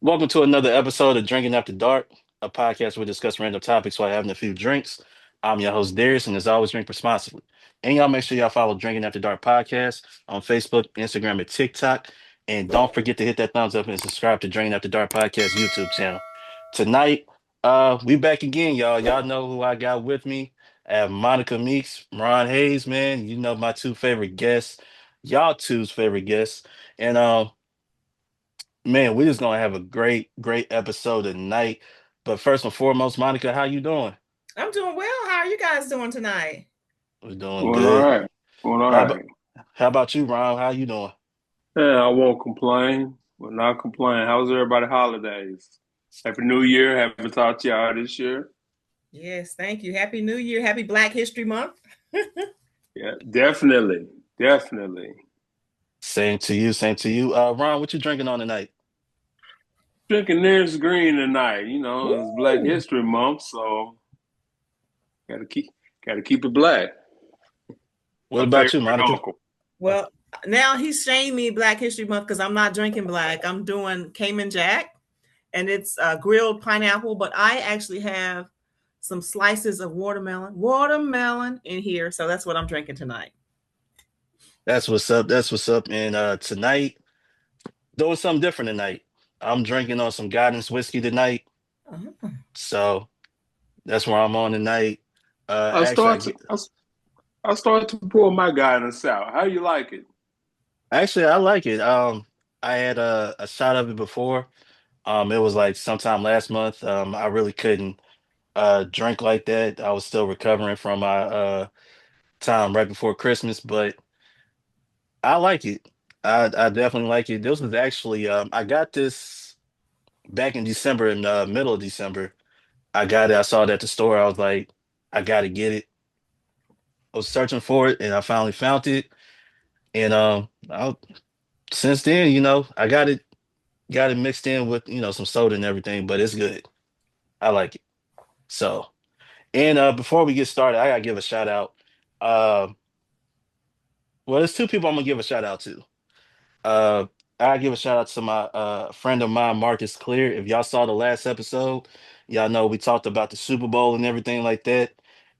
Welcome to another episode of Drinking After Dark, a podcast where we discuss random topics while having a few drinks. I'm your host, Darius, and as always, drink responsibly. And y'all make sure y'all follow Drinking After Dark podcast on Facebook, Instagram, and TikTok. And don't forget to hit that thumbs up and subscribe to Drinking After Dark podcast YouTube channel. Tonight, we back again, y'all. Y'all know who I got with me. I have Monica Meeks, Ron Hayes, man. You know my two favorite guests, y'all two's favorite guests. And man, we're just gonna have a great episode tonight. But first and foremost, Monica, how you doing? I'm doing well. How are you guys doing tonight? We're doing Doing all good. right. Doing all How about right. how about you, Ron? How you doing? Yeah, I won't complain. Will not complain. How's everybody holidays? Happy New Year. Haven't talked to y'all this year. Yes, thank you. Happy New Year. Happy Black History Month. Yeah, definitely. Definitely. Same to you, same to you. Ron, what you drinking on tonight? Drinking Nearest Green tonight. It's Black Ooh. History Month, so gotta keep gotta keep it black. What My about favorite you, Monica? uncle. Well, now he's shamed me Black History Month because I'm not drinking black. I'm doing Cayman Jack, and it's grilled pineapple, but I actually have some slices of watermelon in here. So that's what I'm drinking tonight. That's what's up. That's what's up. And tonight, doing something different tonight. I'm drinking on some guidance whiskey tonight. Uh-huh. So that's where I'm on tonight. I Actually, start to I, I start to pour my guidance out. How you like it? I like it. I had a shot of it before. It was like sometime last month. I really couldn't drink like that. I was still recovering from my time right before Christmas, but I like it. I definitely like it. This was actually I got this back in December, in the middle of December. I got it. I saw it at the store. I was like, I gotta get it. I was searching for it and I finally found it. And since then, I got it mixed in with, some soda and everything, but it's good. I like it. So, and before we get started, I gotta give a shout out. Uh, well, there's two people I'm gonna give a shout out to. Uh, I give a shout out to my friend of mine, Marcus Clear. If y'all saw the last episode, y'all know we talked about the Super Bowl and everything like that.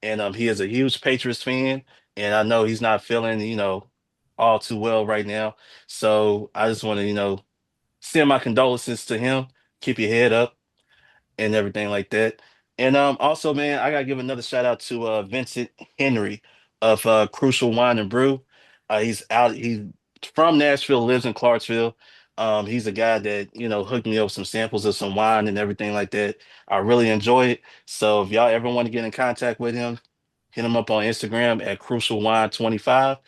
And he is a huge Patriots fan, and I know he's not feeling, all too well right now. So I just want to, send my condolences to him. Keep your head up and everything like that. And also, man, I gotta give another shout out to Vincent Henry of Crucial Wine and Brew. He's from Nashville, lives in Clarksville. He's a guy that, hooked me up with some samples of some wine and everything like that. I really enjoy it. So if y'all ever want to get in contact with him, hit him up on Instagram at Crucial Wine 25.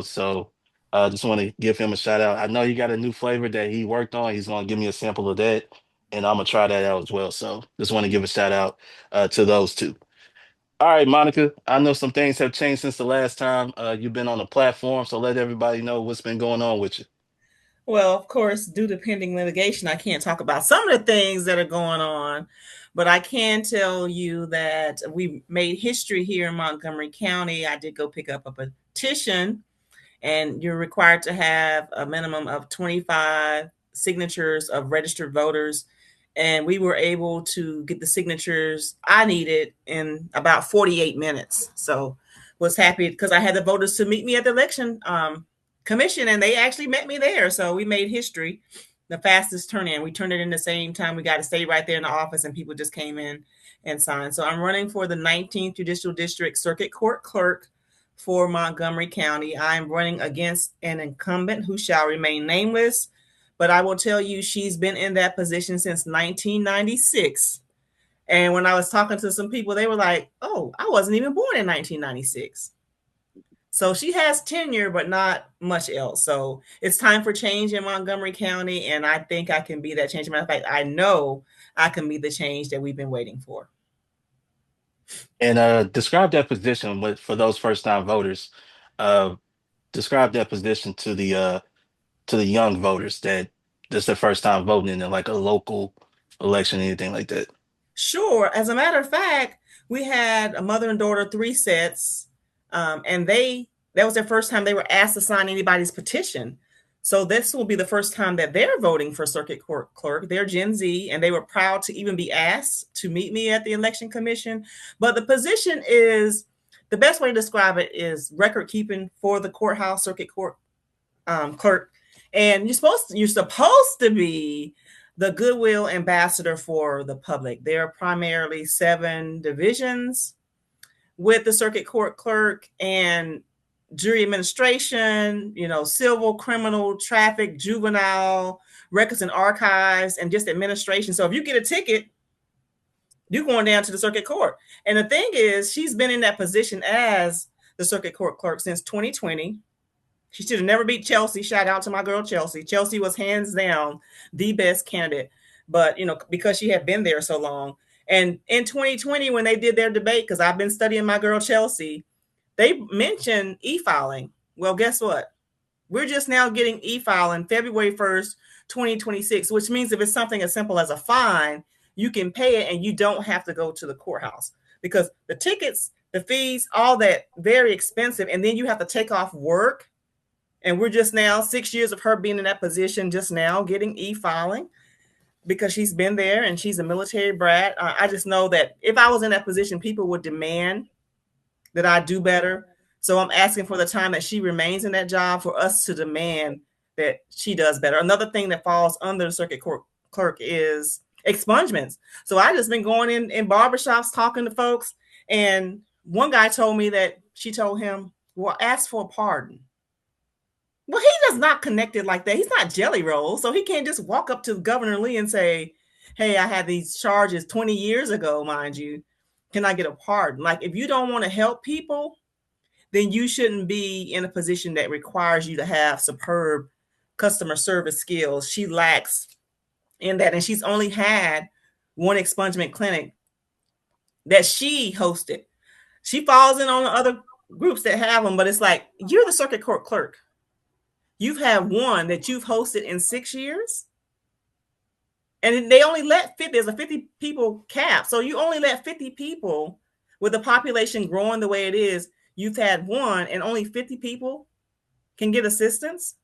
So just want to give him a shout out. I know he got a new flavor that he worked on. He's gonna give me a sample of that, and I'm gonna try that out as well. So just want to give a shout out to those two. All right, Monica. I know some things have changed since the last time you've been on the platform, so let everybody know what's been going on with you. Well, of course, due to pending litigation, I can't talk about some of the things that are going on, but I can tell you that we made history here in Montgomery County. I did go pick up a petition, and you're required to have a minimum of 25 signatures of registered voters. And we were able to get the signatures I needed in about 48 minutes. So was happy because I had the voters to meet me at the election commission, and they actually met me there. So we made history, the fastest turn in. We turned it in the same time. We got to stay right there in the office, and people just came in and signed. So I'm running for the 19th Judicial District Circuit Court Clerk for Montgomery County. I'm running against an incumbent who shall remain nameless, but I will tell you she's been in that position since 1996. And when I was talking to some people, they were like, oh, I wasn't even born in 1996. So she has tenure, but not much else. So it's time for change in Montgomery County. And I think I can be that change. As a matter of fact, I know I can be the change that we've been waiting for. And describe that position for those first time voters. Uh, describe that position to the young voters that this is their first time voting in like a local election, anything like that. Sure. As a matter of fact, we had a mother and daughter, three sets, and that was their first time they were asked to sign anybody's petition. So this will be the first time that they're voting for circuit court clerk. They're Gen Z, and they were proud to even be asked to meet me at the election commission. But the position is, the best way to describe it is record keeping for the courthouse circuit court clerk, and you're supposed to be the goodwill ambassador for the public. There are primarily 7 divisions with the circuit court clerk, and jury administration, civil, criminal, traffic, juvenile, records and archives, and just administration. So if you get a ticket, you're going down to the circuit court. And the thing is, she's been in that position as the circuit court clerk since 2020. She should have never beat Chelsea. Shout out to my girl Chelsea. Chelsea was hands down the best candidate, but because she had been there so long. And in 2020, when they did their debate, because I've been studying my girl Chelsea, they mentioned e-filing. Well, guess what? We're just now getting e-filing February 1st, 2026, which means if it's something as simple as a fine, you can pay it and you don't have to go to the courthouse, because the tickets, the fees, all that, very expensive. And then you have to take off work. And we're just now 6 years of her being in that position, just now getting e-filing because she's been there and she's a military brat. I just know that if I was in that position, people would demand that I do better. So I'm asking for the time that she remains in that job for us to demand that she does better. Another thing that falls under the circuit court clerk is expungements. So I just been going in barbershops talking to folks, and one guy told me that she told him, well, ask for a pardon. Well, he does not connect it like that. He's not Jelly Roll, so he can't just walk up to Governor Lee and say, hey, I had these charges 20 years ago, mind you. Can I get a pardon? Like, if you don't want to help people, then you shouldn't be in a position that requires you to have superb customer service skills. She lacks in that, and she's only had one expungement clinic that she hosted. She falls in on the other groups that have them, but it's like, you're the circuit court clerk. You've had one that you've hosted in 6 years, and they only let 50. There's a 50 people cap, so you only let 50 people. With the population growing the way it is, you've had one, and only 50 people can get assistance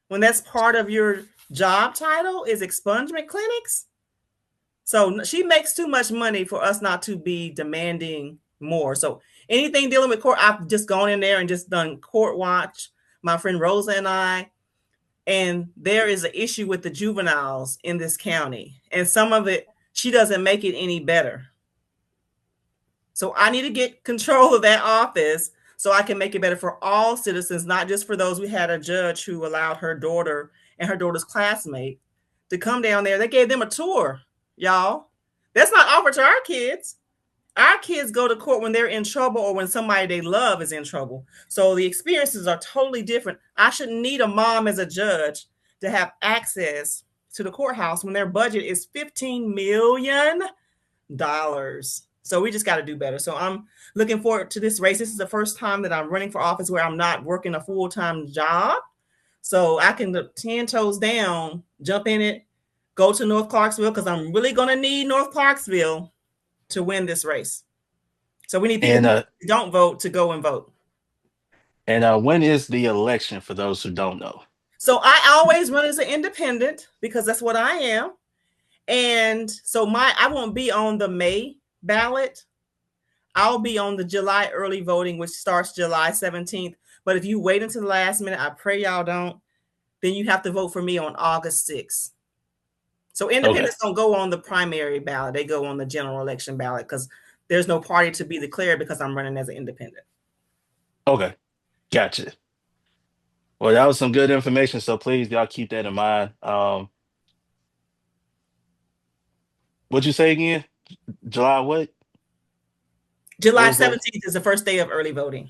when that's part of your job title is expungement clinics. So she makes too much money for us not to be demanding more. So anything dealing with court, I've just gone in there and just done court watch. My friend Rosa and I, and there is an issue with the juveniles in this county, and some of it, she doesn't make it any better. So I need to get control of that office so I can make it better for all citizens, not just for those. We had a judge who allowed her daughter and her daughter's classmate to come down there. They gave them a tour, y'all. That's not offered to our kids. Our kids go to court when they're in trouble or when somebody they love is in trouble. So the experiences are totally different. I shouldn't need a mom as a judge to have access to the courthouse when their budget is $15 million. So we just got to do better. So I'm looking forward to this race. This is the first time that I'm running for office where I'm not working a full-time job. So I can 10 toes down, jump in it, go to North Clarksville, because I'm really going to need North Clarksville to win this race. So we need people And who don't vote to go and vote. when is the election for those who don't know? So I always run as an independent because that's what I am. And so I won't be on the May ballot. I'll be on the July early voting, which starts July 17th. But if you wait until the last minute, I pray y'all don't, then you have to vote for me on August 6th. So independents don't go on the primary ballot. They go on the general election ballot because there's no party to be declared because I'm running as an independent. Okay, gotcha. Well, that was some good information. So please, y'all keep that in mind. What'd you say again? July what? What July was that? 17th is the first day of early voting.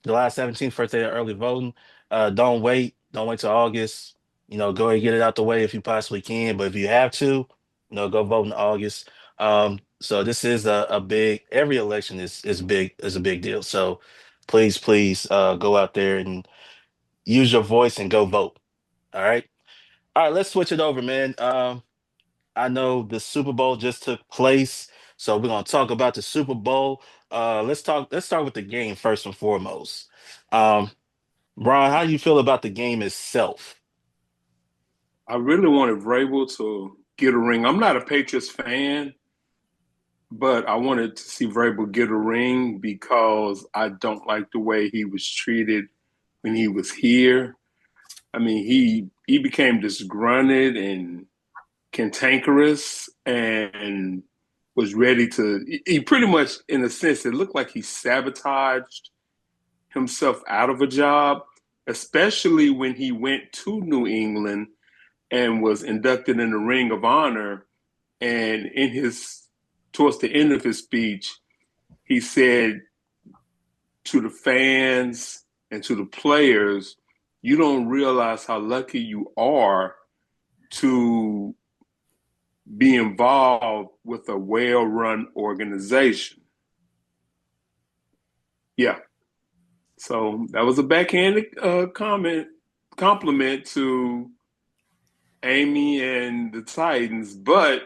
July 17th, first day of early voting. Don't wait. Don't wait till August. Go and get it out the way if you possibly can. But if you have to, go vote in August. So this is a big, every election is big, is a big deal. So please, go out there and use your voice and go vote. All right. All right, let's switch it over, man. I know the Super Bowl just took place, so we're gonna talk about the Super Bowl. Let's start with the game first and foremost. Um, Ron, how do you feel about the game itself? I really wanted Vrabel to get a ring. I'm not a Patriots fan, but I wanted to see Vrabel get a ring because I don't like the way he was treated when he was here. I mean, he became disgruntled and cantankerous and was ready to. He pretty much, in a sense, it looked like he sabotaged himself out of a job, especially when he went to New England and was inducted in the Ring of Honor. And in his towards the end of his speech, he said to the fans and to the players, "You don't realize how lucky you are to be involved with a well-run organization." Yeah, so that was a backhanded compliment to Amy and the Titans, but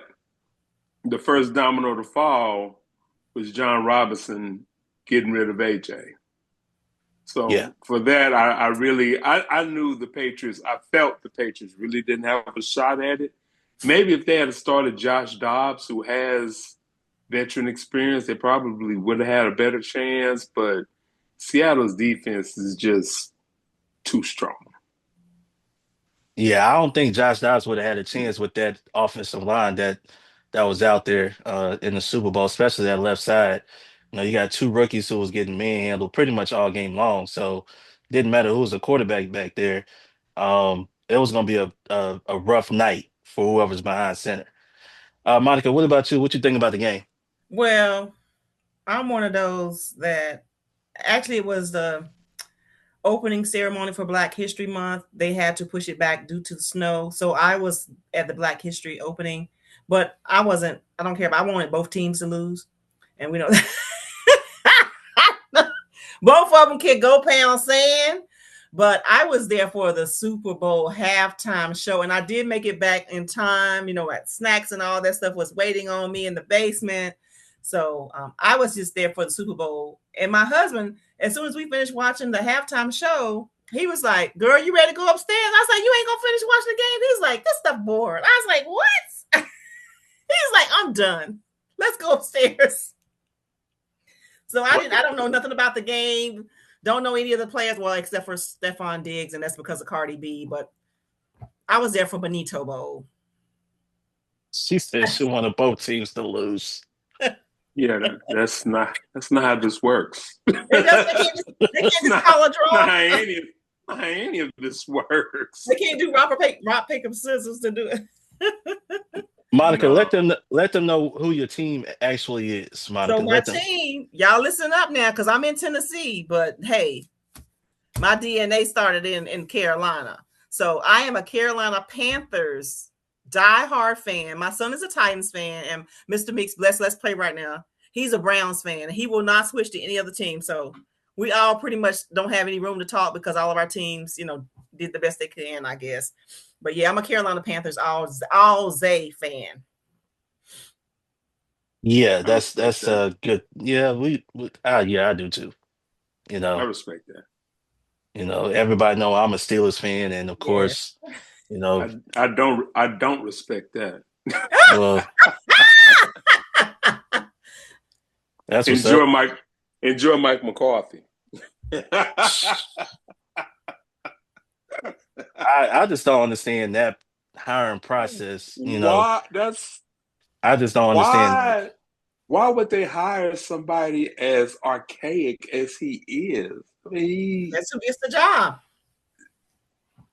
the first domino to fall was John Robinson getting rid of AJ. Yeah. So for that, I really I knew the Patriots. I felt the Patriots really didn't have a shot at it. Maybe if they had started Josh Dobbs, who has veteran experience, they probably would have had a better chance. But Seattle's defense is just too strong. Yeah, I don't think Josh Dobbs would have had a chance with that offensive line that was out there in the Super Bowl, especially that left side. You know, you got two rookies who was getting manhandled pretty much all game long. So didn't matter who was the quarterback back there. It was gonna be a rough night for whoever's behind center. Monica, what about you? What you think about the game? Well, I'm one of those that actually it was the opening ceremony for Black History Month. They had to push it back due to the snow. So I was at the Black History opening, but I wasn't, I don't care, but I wanted both teams to lose. And we know both of them can go pound sand. But I was there for the Super Bowl halftime show, and I did make it back in time. You know, at snacks and all that stuff was waiting on me in the basement. So I was just there for the Super Bowl. And my husband, as soon as we finished watching the halftime show, he was like, "Girl, you ready to go upstairs?" I was like, "You ain't gonna finish watching the game." He was like, "This stuff bored." I was like, "What?" He's like, "I'm done. Let's go upstairs." So What I don't know nothing about the game. Don't know any of the players, well, except for Stephon Diggs, and that's because of Cardi B. But I was there for Benito Bowl. She said she wanted both teams to lose. Yeah, that's not how this works. It does. They can't That's just call a not draw. how any of this works. They can't do rock paper scissors to do it. Monica, No. let them know who your team actually is. So Monica, my let them. team, y'all listen up now, because I'm in Tennessee, but hey, my DNA started in Carolina. So I am a Carolina Panthers diehard fan. My son is a Titans fan, and Mr. Meeks, let's play right now. He's a Browns fan. He will not switch to any other team. So we all pretty much don't have any room to talk because all of our teams, you know, did the best they can, I guess. But yeah, I'm a Carolina Panthers all Zay fan. Yeah, I respect that's that. good. Yeah, yeah, I do too. You I know, respect that. everybody know I'm a Steelers fan, and of Yes. course, you know, I don't respect that. well, that's what's enjoy up. Mike enjoy Mike McCarthy. I just don't understand that hiring process. Why that's I just don't understand. why why would they hire somebody as archaic as he is? I mean, That's who gets the job.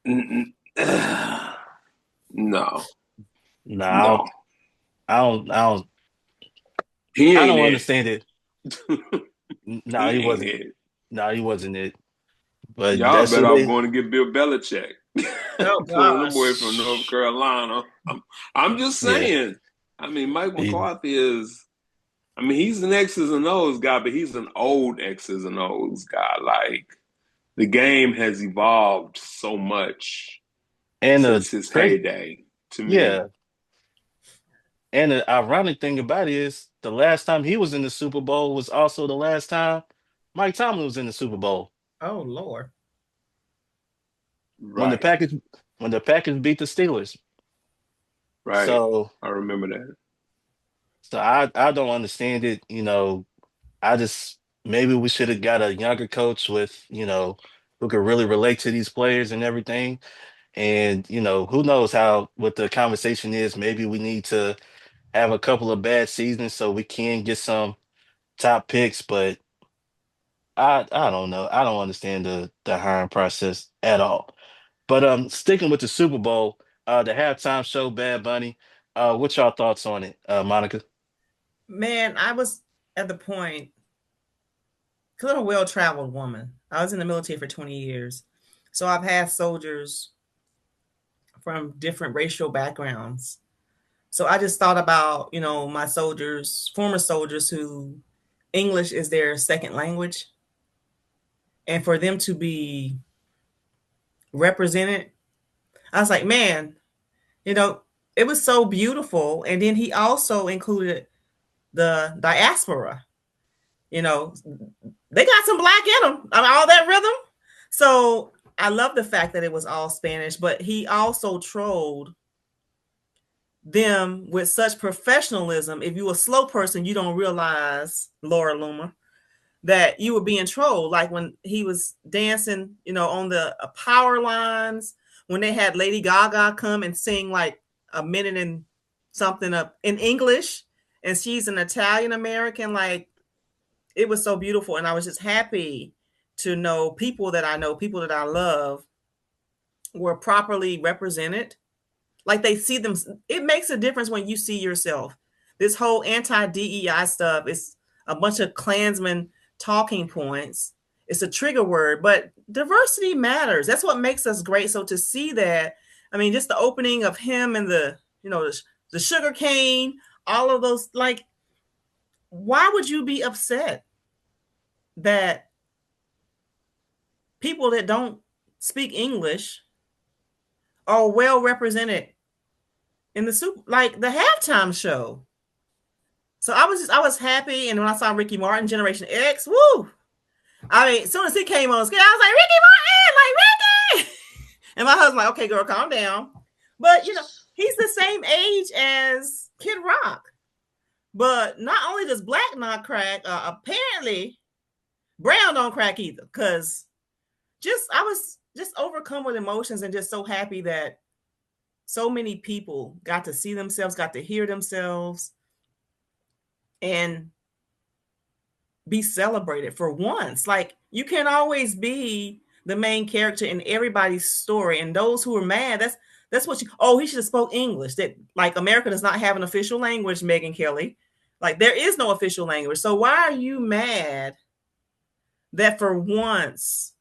no, No, no, he I ain't don't it. understand it. No, He he ain't wasn't. it. No, he wasn't it. But Y'all that's who better off they. going to get Bill Belichick, Oh pulling him away from North gosh. Carolina. I'm just Yeah, saying. I mean, Mike he, McCarthy is. I mean, he's an X's and O's guy, but he's an old X's and O's guy. Like the game has evolved so much and the since his crazy. heyday. To me, Yeah, and the ironic thing about it is the last time he was in the Super Bowl was also the last time Mike Tomlin was in the Super Bowl. Oh Lord. When the right? Packers when the Packers beat the Steelers. Right. So I remember that. I don't understand it. I just maybe we should have got a younger coach with, who could really relate to these players and everything. And, who knows how what the conversation is. Maybe we need to have a couple of bad seasons so we can get some top picks, but I don't know. I don't understand the hiring process at all. But sticking with the Super Bowl, the halftime show, Bad Bunny. What's your thoughts on it, Monica? Man, I was at the point, because I'm a well traveled woman. I was in the military for 20 years. So I've had soldiers from different racial backgrounds. So I just thought about, my soldiers, former soldiers who English is their second language. And for them to be represented, I was like, man, you know, it was so beautiful. And then he also included the diaspora. You know, they got some black in them. I mean, all that rhythm. So I love the fact that it was all Spanish, but he also trolled them with such professionalism. If you're a slow person, you don't realize, Laura Loomer, that you were being trolled. Like when he was dancing, on the power lines, when they had Lady Gaga come and sing like a minute and something up in English, and she's an Italian American, like it was so beautiful. And I was just happy to know, people that I love were properly represented. Like they see them. It makes a difference when you see yourself. This whole anti DEI stuff is a bunch of Klansmen talking points. It's a trigger word, but diversity matters. That's what makes us great. So to see that, I mean, just the opening of him and the sugar cane, all of those, like, why would you be upset that people that don't speak English are well represented in the super, like the halftime show? So I was happy, and when I saw Ricky Martin, Generation X, woo! I mean, as soon as he came on screen, I was like, Ricky Martin, like Ricky. And my husband, like, okay, girl, calm down. But he's the same age as Kid Rock. But not only does Black not crack, apparently Brown don't crack either. Cause I was just overcome with emotions and just so happy that so many people got to see themselves, got to hear themselves, and be celebrated for once. Like you can't always be the main character in everybody's story. And those who are mad, that's what he should have spoke English. That like America does not have an official language, Megan Kelly. Like there is no official language. So why are you mad that for once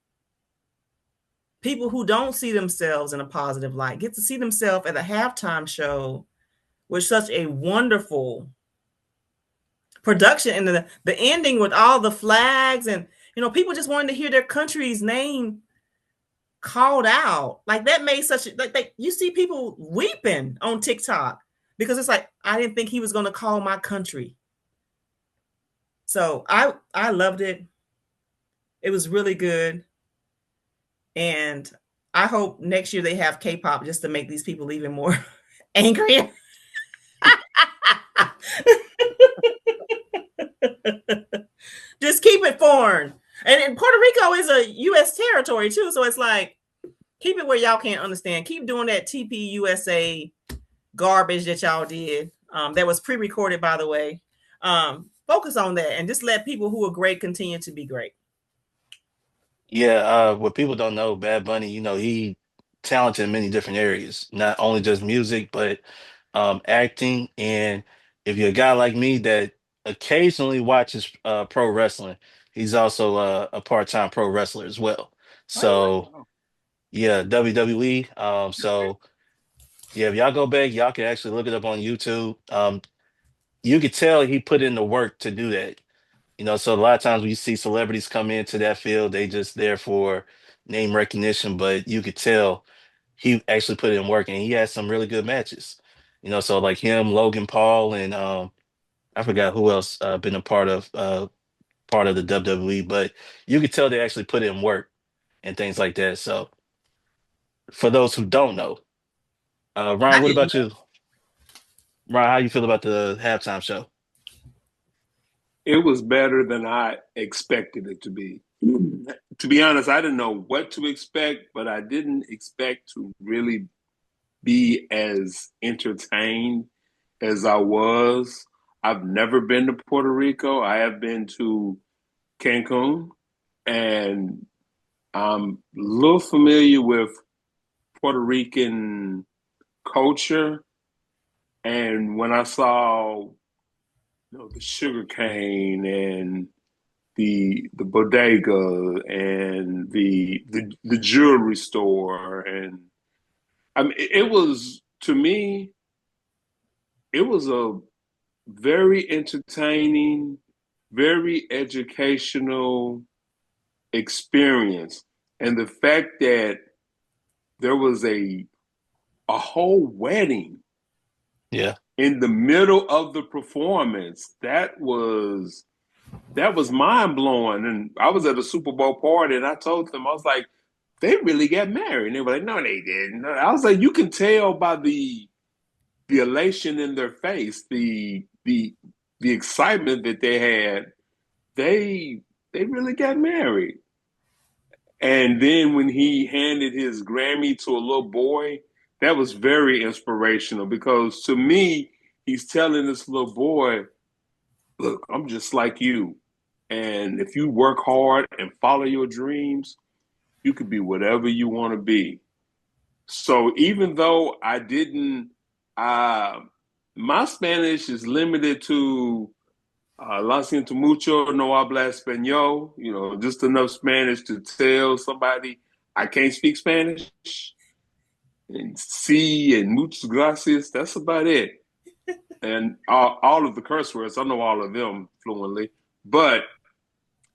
people who don't see themselves in a positive light get to see themselves at a halftime show with such a wonderful production, and the ending with all the flags, and people just wanted to hear their country's name called out. Like that made such like you see people weeping on TikTok because it's like, I didn't think he was going to call my country. So I loved it. It was really good. And I hope next year they have K-pop just to make these people even more angry. Just keep it foreign. And Puerto Rico is a U.S. territory too, so it's like, keep it where y'all can't understand. Keep doing that TPUSA garbage that y'all did. That was pre-recorded, by the way. Focus on that and just let people who are great continue to be great. Yeah, what people don't know, Bad Bunny, he talented in many different areas, not only just music, but acting. And if you're a guy like me that occasionally watches pro wrestling, he's also a part-time pro wrestler as well. Oh, So wow. yeah, WWE. So yeah, if y'all go back, y'all can actually look it up on YouTube. You could tell he put in the work to do that. So a lot of times when you see celebrities come into that field, they just there for name recognition, but you could tell he actually put in work and he had some really good matches. So like him, Logan Paul, and I forgot who else been a part of the WWE, but you could tell they actually put in work and things like that. So for those who don't know. I Ryan, what didn't about know. you? Ryan, how you feel about the halftime show? It was better than I expected it to be. To be honest, I didn't know what to expect, but I didn't expect to really be as entertained as I was. I've never been to Puerto Rico. I have been to Cancun, and I'm a little familiar with Puerto Rican culture. And when I saw, the sugar cane and the bodega and the jewelry store, and I mean, it was, to me, it was a very entertaining, very educational experience. And the fact that there was a whole wedding Yeah. in the middle of the performance, that was mind blowing. And I was at a Super Bowl party, and I told them, I was like, they really got married. And they were like, no, they didn't. I was like, you can tell by the elation in their face, the excitement that they had. They they really got married. And then when he handed his Grammy to a little boy, that was very inspirational because to me, he's telling this little boy, look, I'm just like you. And if you work hard and follow your dreams, you could be whatever you want to be. So even though I didn't, uh, my Spanish is limited to lo siento mucho, no habla español, just enough Spanish to tell somebody I can't speak Spanish. And sí and muchas gracias, that's about it. And all of the curse words, I know all of them fluently. But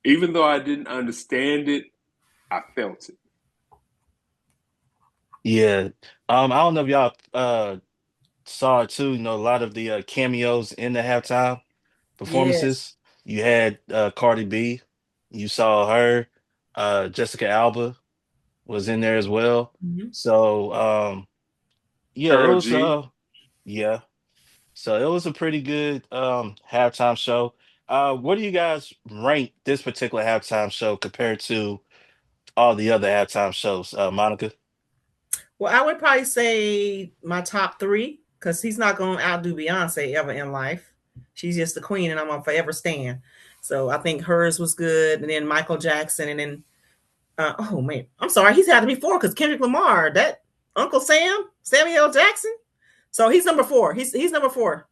even though I didn't understand it, I felt it. Yeah. I don't know if y'all saw it too, a lot of the cameos in the halftime Yes. performances. You had Cardi B, you saw her, Jessica Alba was in there as well. Mhm. So yeah, it Carol was G. yeah. So it was a pretty good halftime show. What do you guys rank this particular halftime show compared to all the other halftime shows? Monica? Well, I would probably say my top three because he's not going to outdo Beyonce ever in life. She's just the queen, and I'm gonna forever stand. So I think hers was good, and then Michael Jackson, and then oh man, I'm sorry, he's had to be four because Kendrick Lamar, that Uncle Sam, Samuel Jackson. So he's number four. He's number four.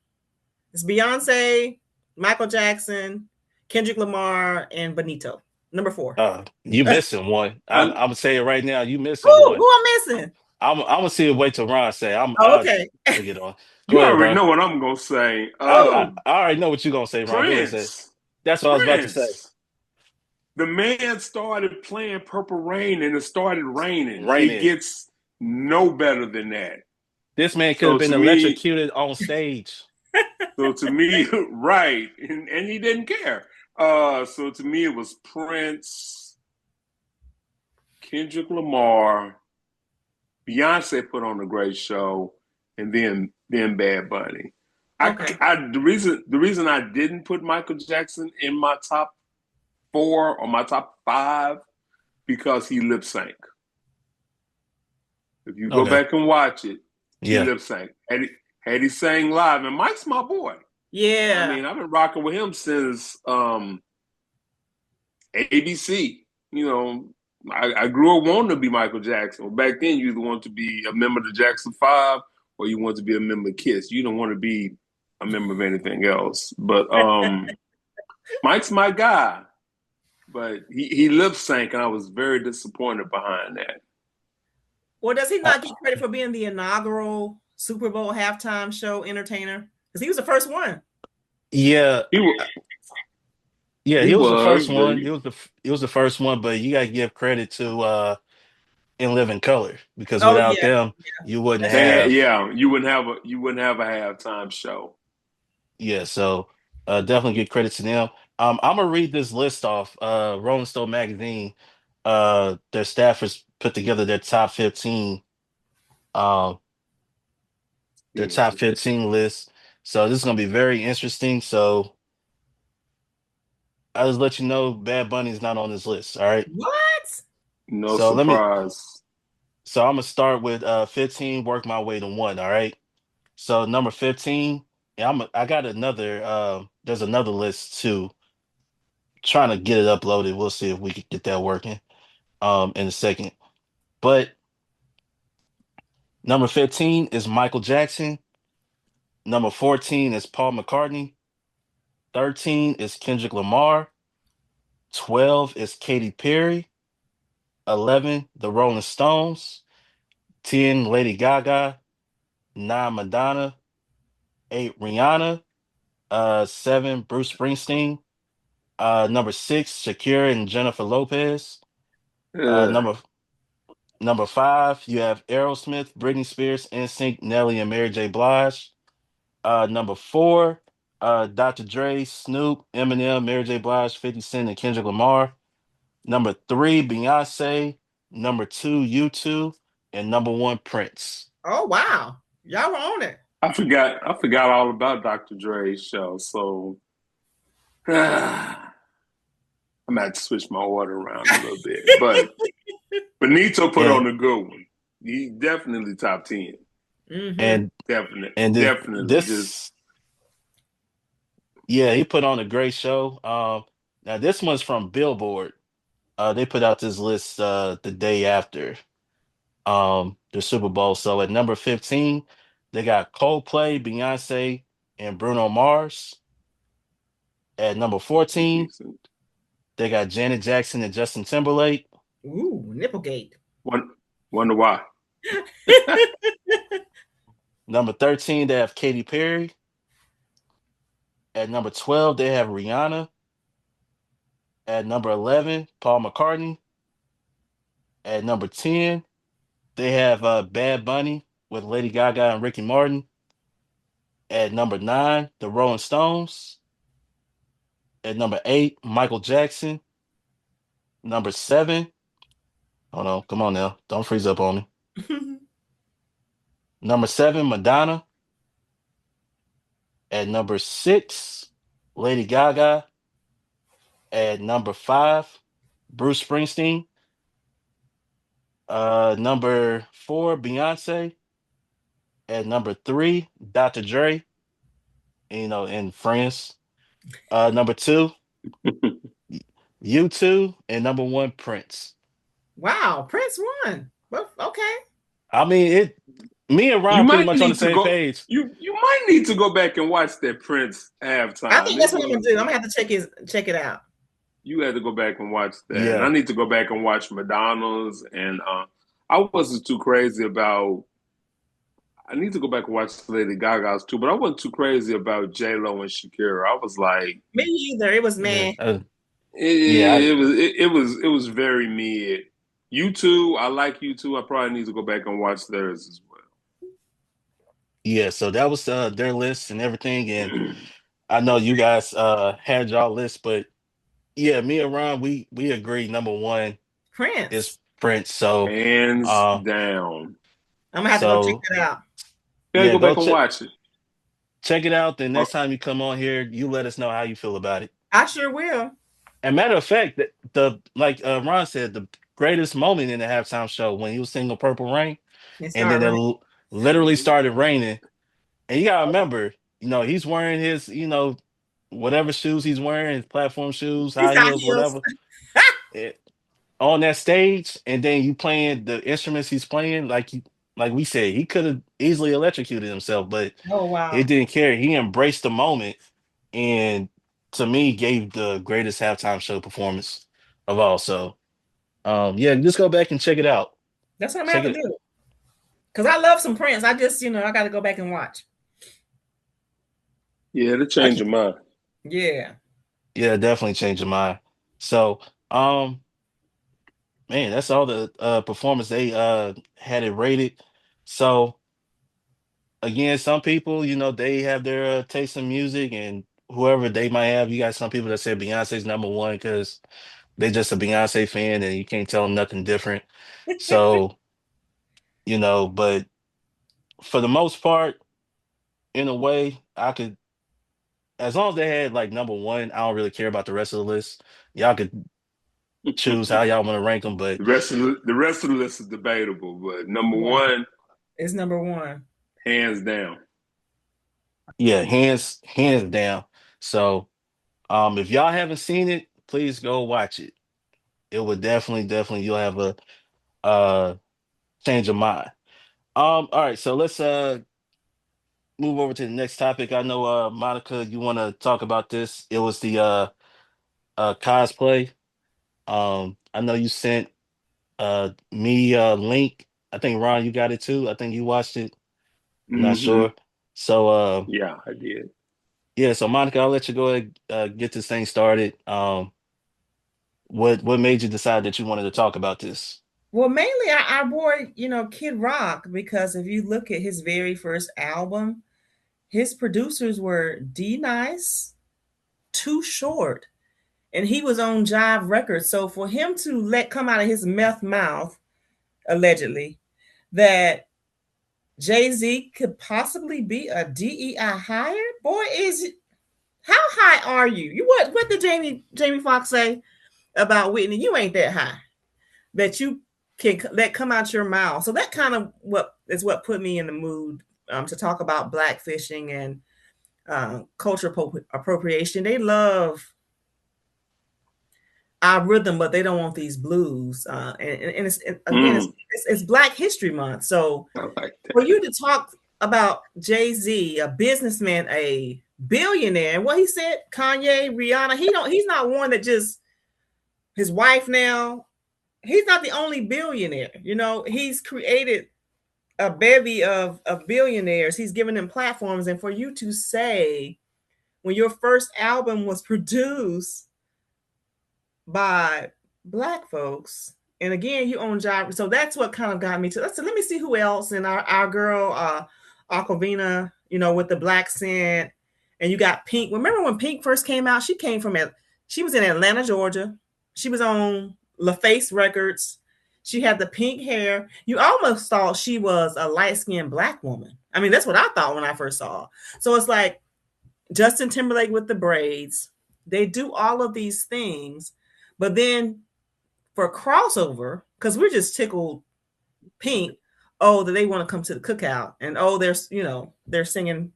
It's Beyonce, Michael Jackson, Kendrick Lamar, and Benito. Number four. You missing one. I'm I, gonna say it right now. You missing Who one. I'm missing? I'm gonna see it. Wait till Ron say. Oh, I'll okay. take it on. Go you ahead, already bro. know what I'm gonna say. I already know what you're gonna say, Ron. Go ahead, say. It. Prince. That's what I was about to say. Prince. The man started playing Purple Rain and it started raining. It Raining. gets no better than that. This man could have So been to me, electrocuted on stage. so to me, right, and he didn't care. So to me, it was Prince, Kendrick Lamar, Beyonce put on a great show, and then Bad Bunny. Okay. The reason I didn't put Michael Jackson in my top four or my top five because he lip sync. If you go Okay. back and watch it, he Yeah. lip sync. Had he sang live, and Mike's my boy. I Yeah. mean, I've been rocking with him since ABC. I grew up wanting to be Michael Jackson. Well, back then, you either want to be a member of the Jackson Five or you want to be a member of Kiss. You don't want to be a member of anything else. But Mike's my guy. But he lip sync, and I was very disappointed behind that. Well, does he Uh, not get credit for being the inaugural Super Bowl halftime show entertainer? Because he was the first one. yeah. He uh, Yeah, he he was the first was, but one. He was the first one, but you gotta give credit to In Living Color because Oh without yeah, them, you wouldn't that's true. have. yeah, you wouldn't have a halftime show. Yeah, so definitely give credit to them. I'm gonna read this list off. Rolling Stone magazine, their staffers put together their top 15 Um, the top Mhm. 15 list. So this is gonna be very interesting. So I'll just let you know Bad Bunny is not on this list. All right. What? No So let me surprise. so I'm gonna start with 15, work my way to one. All right. So number 15, yeah, I got another there's another list too. Trying to get it uploaded. We'll see if we can get that working in a second. But number 15 is Michael Jackson. Number 14 is Paul McCartney. 13 is Kendrick Lamar. 12 is Katy Perry. 11, The Rolling Stones. 10, Lady Gaga. 9, Madonna. 8, Rihanna. 7, Bruce Springsteen. Number 6, Shakira and Jennifer Lopez. Uh, Ugh. number number 5, you have Aerosmith, Britney Spears, NSYNC, Nelly, and Mary J. Blige. Number 4, Dr. Dre, Snoop, Eminem, Mary J. Blige, 50 Cent, and Kendrick Lamar. Number 3, Beyonce. Number 2, U2, and number 1, Prince. Oh wow, y'all were on it. I forgot all about Dr. Dre's show. So I'm gonna have to switch my order around a little bit. But Benito put And on a good one. He definitely top 10. Mm-hmm. and Definitely, and definitely. Just this, yeah, he put on a great show. Now this one's from Billboard. They put out this list the day after the Super Bowl. So at number 15, they got Coldplay, Beyonce, and Bruno Mars. At number 14, decent. they got Janet Jackson and Justin Timberlake. Ooh, Nipplegate. Wonder why. Number 13, they have Katy Perry. At number 12, they have Rihanna. At number 11, Paul McCartney. At number 10, they have Bad Bunny with Lady Gaga and Ricky Martin. At number 9, the Rolling Stones. At number 8, Michael Jackson. Number 7, hold on, come on now, don't freeze up on me. Number 7, Madonna. At number 6, Lady Gaga. At number 5, Bruce Springsteen. Number 4, Beyonce. At number 3, Dr. Dre, in France. Number 2, U2, and number 1, Prince. Wow, Prince won. Well, okay. I mean, me and You Ron pretty might much on the need to same go. page. You might need to go back and watch that Prince I halftime. think It that's what I'm gonna was do. I'm gonna have to check it out. you had to go back and watch that, and I Yeah, need to go back and watch Madonna's. And I wasn't too crazy about. I need to go back and watch Lady Gaga's too, but I wasn't too crazy about J Lo and Shakira. I was like, Me either. It was yeah, man. yeah, it was very mid. You too. I like you too. I probably need to go back and watch theirs as yeah. So that was their list and everything, and well. I know you guys had y'all list, but yeah, me and Ron, we agree. Number 1 is Prince. Prince. So, Hands uh, down. I'm gonna have to go check so that out. You gotta yeah, go go back and watch it. check it out. The Uh, next time you come on here, you let us know how you feel about it. I sure will. And matter of fact, the like Ron said, the greatest moment in the halftime show when he was singing "Purple Rain," And and start then running. literally started raining. And you gotta remember, he's wearing his, whatever shoes he's wearing, his platform shoes, These high high heels, heels. whatever, eh, on that stage, and then you playing the instruments he's playing, like we said, he could have easily electrocuted himself, but Oh he wow. didn't care. He embraced the moment, and to me, gave the greatest halftime show performance of all. So, yeah, just go back and check it out. That's what I'm gonna Check have to it. do. Cause I love some Prince. I just, I gotta go back and watch. yeah, to I change can, your mind. Yeah. yeah, definitely change your mind. So, man, that's all the performance they had it rated. So again, some people, they have their taste in music, and whoever they might have. You got some people that say Beyonce's number one because they just a Beyonce fan, and you can't tell them nothing different. So, but for the most part, in a way, I could, as long as they had like number one, I don't really care about the rest of the list. Y'all could choose how y'all want to rank them, but The rest of the list is debatable, but number Right. one, It's number one. hands down. yeah, hands down. So, if y'all haven't seen it, please go watch it. It would definitely you'll have a uh change of mind. All right, so let's move over to the next topic. I know Monica, you want to talk about this. It was the cosplay. I know you sent me a link. I think Ron, you got it too. I think you watched it. I'm not Hmm. sure. So Yeah, I did. yeah, so Monica, I'll let you go ahead get this thing started. What made you decide that you wanted to talk about this? Well, mainly I wore, Kid Rock because if you look at his very first album, his producers were D Nice, Too Short, and he was on Jive Records. So for him to let come out of his meth mouth, allegedly, that Jay-Z could possibly be a DEI hire, boy, is how high are you? You what did Jamie Foxx say about Whitney? You ain't that high that you can let come out your mouth. So that kind of what put me in the mood to talk about blackfishing and cultural appropriation. They love our rhythm, but they don't want these blues. And again, Mm, it's Black History Month, so I like for that. you to talk about Jay-Z, a businessman, a billionaire, and what he said, Kanye, Rihanna, he's not one that just his wife now. He's not the only billionaire. He's created a bevy of billionaires. He's given them platforms. And for you to say when your first album was produced by Black folks, and again, you own job. So that's what kind of got me to let me see who else. And our girl, Aquavina, with the black scent. And you got Pink. Remember when Pink first came out? She was in Atlanta, Georgia. She was on LaFace Records. She had the pink hair. You almost thought she was a light-skinned Black woman. I mean, that's what I thought when I first saw her. So it's like Justin Timberlake with the braids. They do all of these things, but then for crossover, because we're just tickled pink, oh, that they want to come to the cookout, and oh, they're singing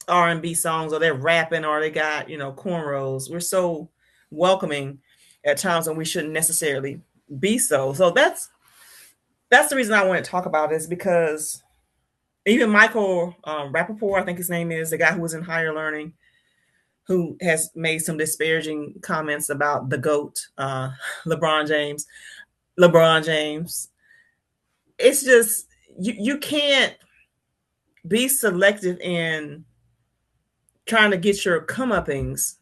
R&B songs, or they're rapping, or they got cornrows. We're so welcoming at times when we shouldn't necessarily be so. So that's the reason I want to talk about it, is because even Michael Rappaport, I think his name is, the guy who was in higher learning, who has made some disparaging comments about the GOAT, LeBron James. LeBron James. It's just you can't be selective in trying to get your comeuppings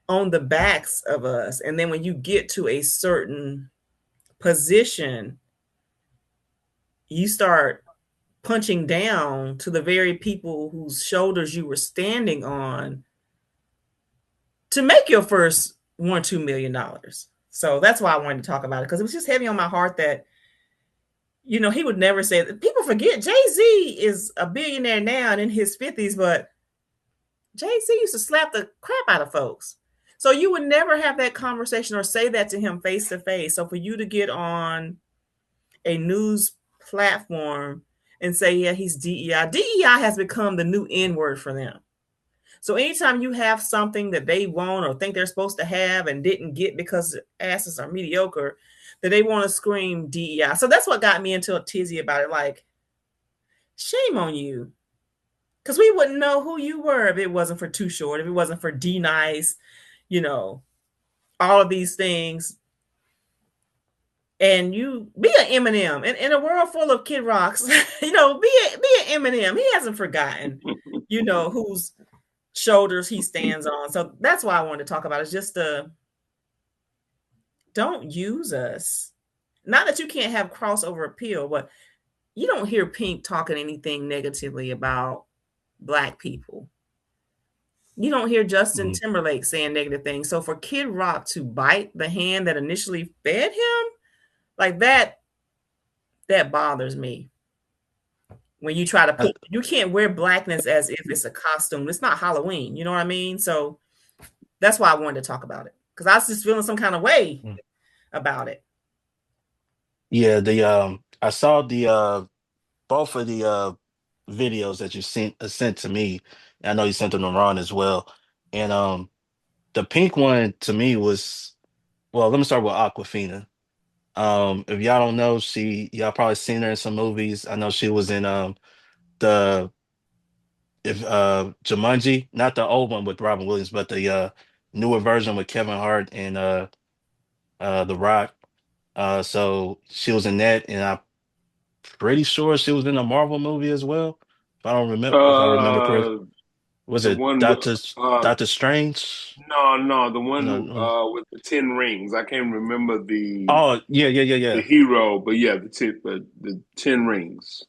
on the backs of us, and then when you get to a certain position, you start punching down to the very people whose shoulders you were standing on to make your first $1-2 million. So that's why I wanted to talk about it, because it was just heavy on my heart that he would never say that. People forget Jay-Z is a billionaire now and in his 50s, but Jay-Z used to slap the crap out of folks. So you would never have that conversation or say that to him face to face. So for you to get on a news platform and say, yeah, he's DEI. DEI has become the new N word for them. So anytime you have something that they want or think they're supposed to have and didn't get because their asses are mediocre, that they want to scream DEI. So that's what got me into a tizzy about it. Like, shame on you. Because we wouldn't know who you were if it wasn't for Too Short, if it wasn't for D Nice, you know, all of these things. And you be an Eminem in a world full of Kid Rocks, be an Eminem. He hasn't forgotten, whose shoulders he stands on. So that's why I wanted to talk about it. It's just don't use us. Not that you can't have crossover appeal, but you don't hear Pink talking anything negatively about Black people. You don't hear Justin Mhm. Timberlake saying negative things. So for Kid Rock to bite the hand that initially fed him, like that bothers me. When you try to I, put, you can't wear blackness as if it's a costume. It's not Halloween. You know what I mean? So that's why I wanted to talk about it because I was just feeling some kind of way about it. yeah, the I saw the both of the videos that you sent to me. I know you sent them to Ron as well. And the pink one to me was, well, let me start with Aquafina. If y'all don't know, y'all probably seen her in some movies. I know she was in the if Jumanji, not the old one with Robin Williams, but the newer version with Kevin Hart and The Rock. So she was in that, and I'm pretty sure she was in a Marvel movie as well. If I remember correct. Uh, Was the it one with Doctor Strange? no, the one No. with the 10 rings. I can't remember Oh, yeah, the yeah. hero, but yeah, the 10 rings.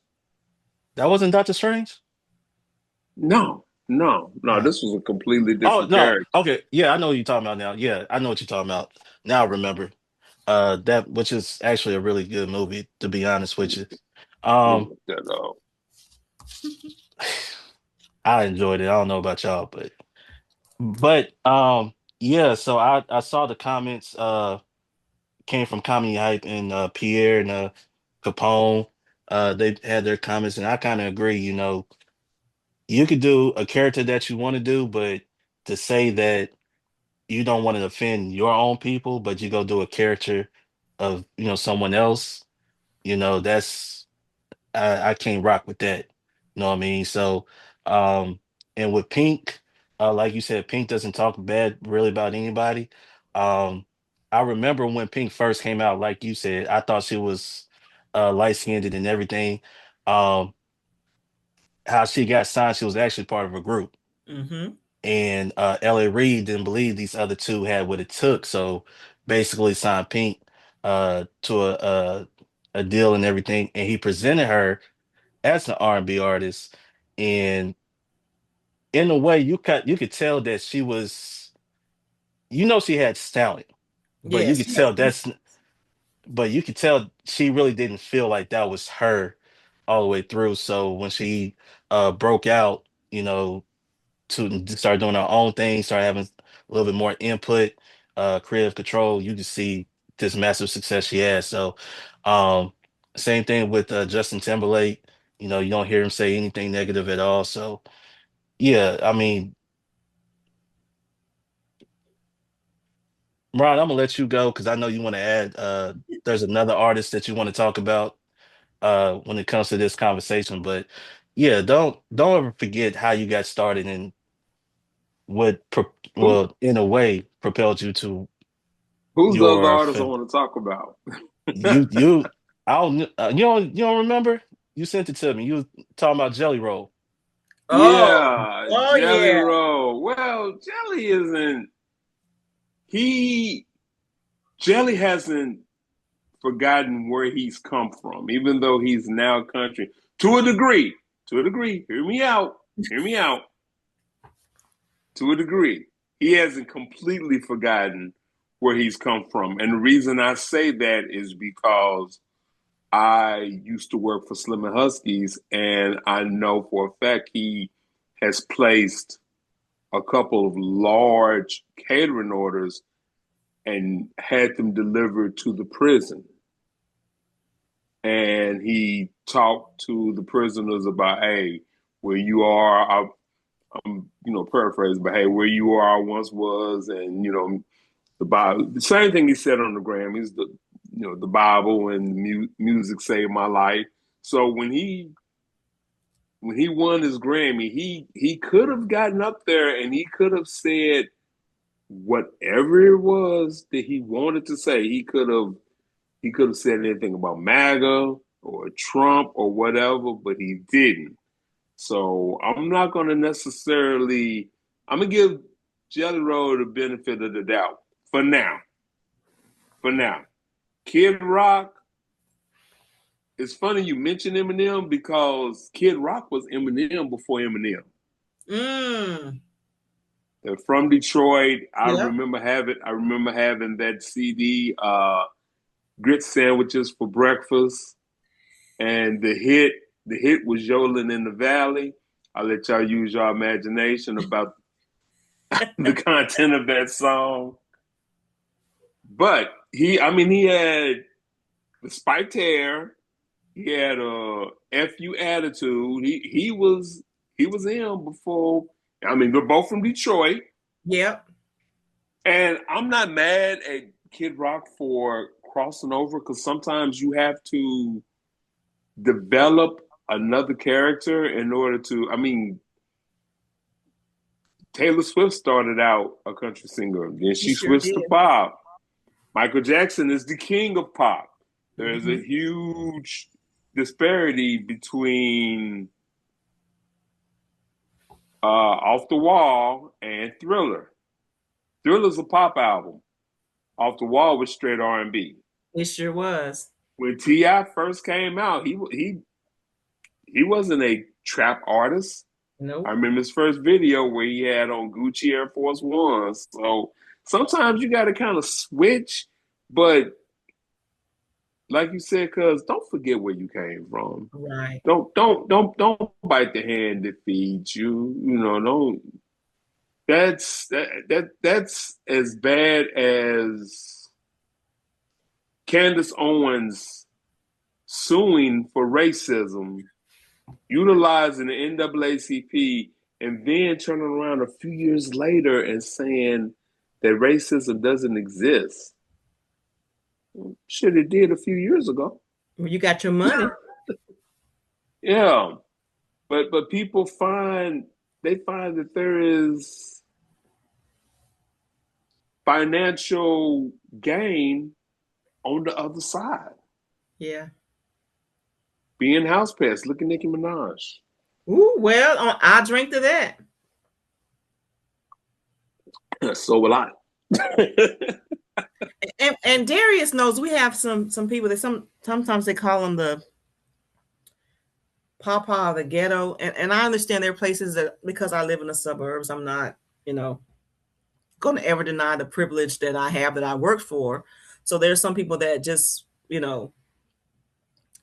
That wasn't Doctor Strange? No. Uh, This was a completely oh, different no. character. Okay. Yeah, I know what you're talking about now. Yeah, I know what you're talking about. Now I remember. That which is actually a really good movie, to be honest with you. Let Um, me look that up. I enjoyed it. I don't know about y'all, but yeah, so I saw the comments came from Comedy Hype and Pierre and Capone. They had their comments, and I kind of agree. You could do a character that you want to do, but to say that you don't want to offend your own people, but you go do a character of someone else, that's I can't rock with that. You know what I mean? So um and with Pink, like you said, Pink doesn't talk bad really about anybody. Um I remember when Pink first came out, like you said, I thought she was light-skinned and everything. Um how she got signed, she was actually part of a group. Mm-hmm. And LA Reid didn't believe these other two had what it took. So basically signed Pink to a deal and everything. And he presented her as an R&B artist, and in a way, you could tell that she was, she had talent, but you Yes. could tell you could tell she really didn't feel like that was her all the way through. So when she broke out, to start doing her own thing, start having a little bit more input, creative control, you can see this massive success she has. So, um, same thing with Justin Timberlake. You don't hear him say anything negative at all. So, yeah, I mean, Ron, I'm gonna let you go because I know you want to add. There's another artist that you want to talk about when it comes to this conversation, but yeah, don't ever forget how you got started and Who well, in a way, propelled you to who's the other your artist I film. want to talk about? You I don't you don't remember? You sent it to me. You was talking about Jelly Roll. Oh, Yeah, oh Jelly yeah. Roll. Well, Jelly isn't he Jelly hasn't forgotten where he's come from, even though he's now country to a degree. To a degree, hear me out. Hear me out. To a degree, he hasn't completely forgotten where he's come from, and the reason I say that is because I used to work for Slim and Huskies, and I know for a fact he has placed a couple of large catering orders and had them delivered to the prison. And he talked to the prisoners about, hey, where you are, I'm, paraphrasing, but hey, where you are, I once was, and the Bible. The same thing he said on the Grammys, the Bible and music saved my life. So when he won his Grammy, he could have gotten up there and he could have said whatever it was that he wanted to say. He could have said anything about MAGA or Trump or whatever, but he didn't. So I'm not going to necessarily. I'm gonna give Jelly Roll the benefit of the doubt for now. For now, Kid Rock. It's funny you mentioned Eminem because Kid Rock was Eminem before Eminem. Mm. They're from Detroit. I Yeah. remember having. I remember having that CD, Grit Sandwiches for Breakfast, and the hit. The hit was Yodeling in the Valley. I'll let y'all use your imagination about the content of that song. But he had the spiked hair. He had a fu attitude. He was in before. I mean, they're both from Detroit, Yep. and I'm not mad at Kid Rock for crossing over because sometimes you have to develop another character in order to. I mean, Taylor Swift started out a country singer, then He she sure switched to did. pop. Michael Jackson is the king of pop. There's a Mm-hmm. huge disparity between Off the Wall and Thriller. Thriller's a pop album. Off the Wall was straight R&B. It sure was. When T.I. first came out, he wasn't a trap artist. I Nope. remember his first video where he had on Gucci Air Force Ones. So sometimes you got to kind of switch, but like you said, cuz don't forget where you came from. Right. Don't bite the hand that feeds you. You know, don't. That's as bad as Candace Owens suing for racism, utilizing the NAACP, and then turning around a few years later and saying that racism doesn't exist. Shit, it did a few years ago. Well, you got your money. Yeah, but people find that there is financial gain on the other side. Yeah. Being house pets, look at Nicki Minaj. Ooh, well, I'll drink to that. So will I. And Darius knows we have some people that sometimes they call them the papa of the ghetto, and I understand there are places that because I live in the suburbs, I'm not going to ever deny the privilege that I have that I worked for. So there's some people that just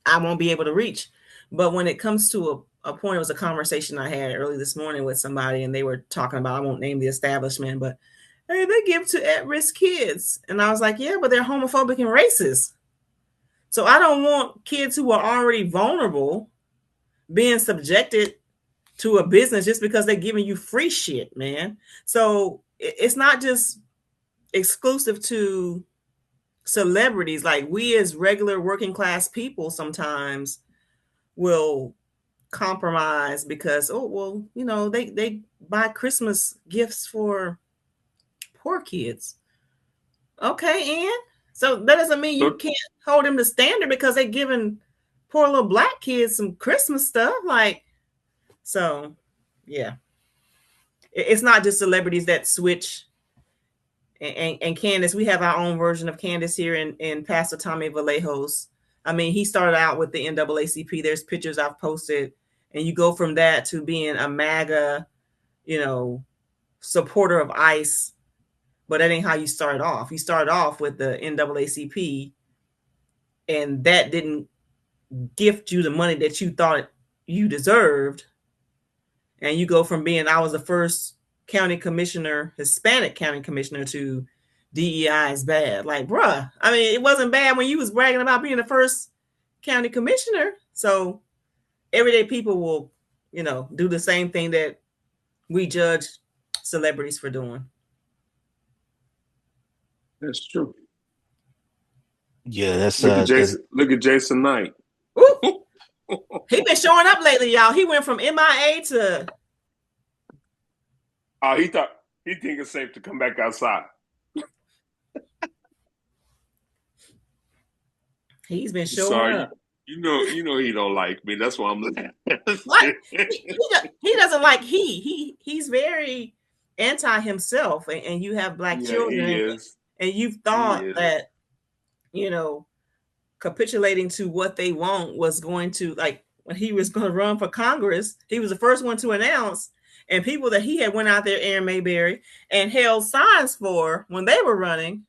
I won't be able to reach. But when it comes to a point, it was a conversation I had early this morning with somebody, and they were talking about, I won't name the establishment, but hey, they give to at-risk kids. And I was like, yeah, but they're homophobic and racist. So I don't want kids who are already vulnerable being subjected to a business just because they're giving you free shit, man. So it's not just exclusive to celebrities. Like we as regular working class people sometimes will compromise because they buy Christmas gifts for poor kids. Okay, and so that doesn't mean you So, can't hold them to standard because they're giving poor little black kids some Christmas stuff. Like, so yeah, it's not just celebrities that switch. And Candace, we have our own version of Candace here in Pastor Tommy Vallejos. I mean, he started out with the NAACP. There's pictures I've posted, and you go from that to being a MAGA, supporter of ICE. But that ain't how you start off. You start off with the NAACP, and that didn't gift you the money that you thought you deserved. And you go from being, I was the first county commissioner, Hispanic county commissioner, to DEI is bad. Like, bruh, I mean, it wasn't bad when you was bragging about being the first county commissioner. So everyday people will, do the same thing that we judge celebrities for doing. that's true. Yeah, that's Look at that's Jason. Look at Jason Knight. Ooh, he been showing up lately, y'all. He went from MIA to. Oh, he think it's safe to come back outside. He's been showing Sorry, up. you know he don't like me. That's why I'm looking. What? He doesn't like he's very anti himself, and you have black Yeah, he children, is. and you've He thought is. that capitulating to what they want was going to, like, when he was going to run for Congress, he was the first one to announce, and people that he had went out there, Aaron Mayberry, and held signs for when they were running.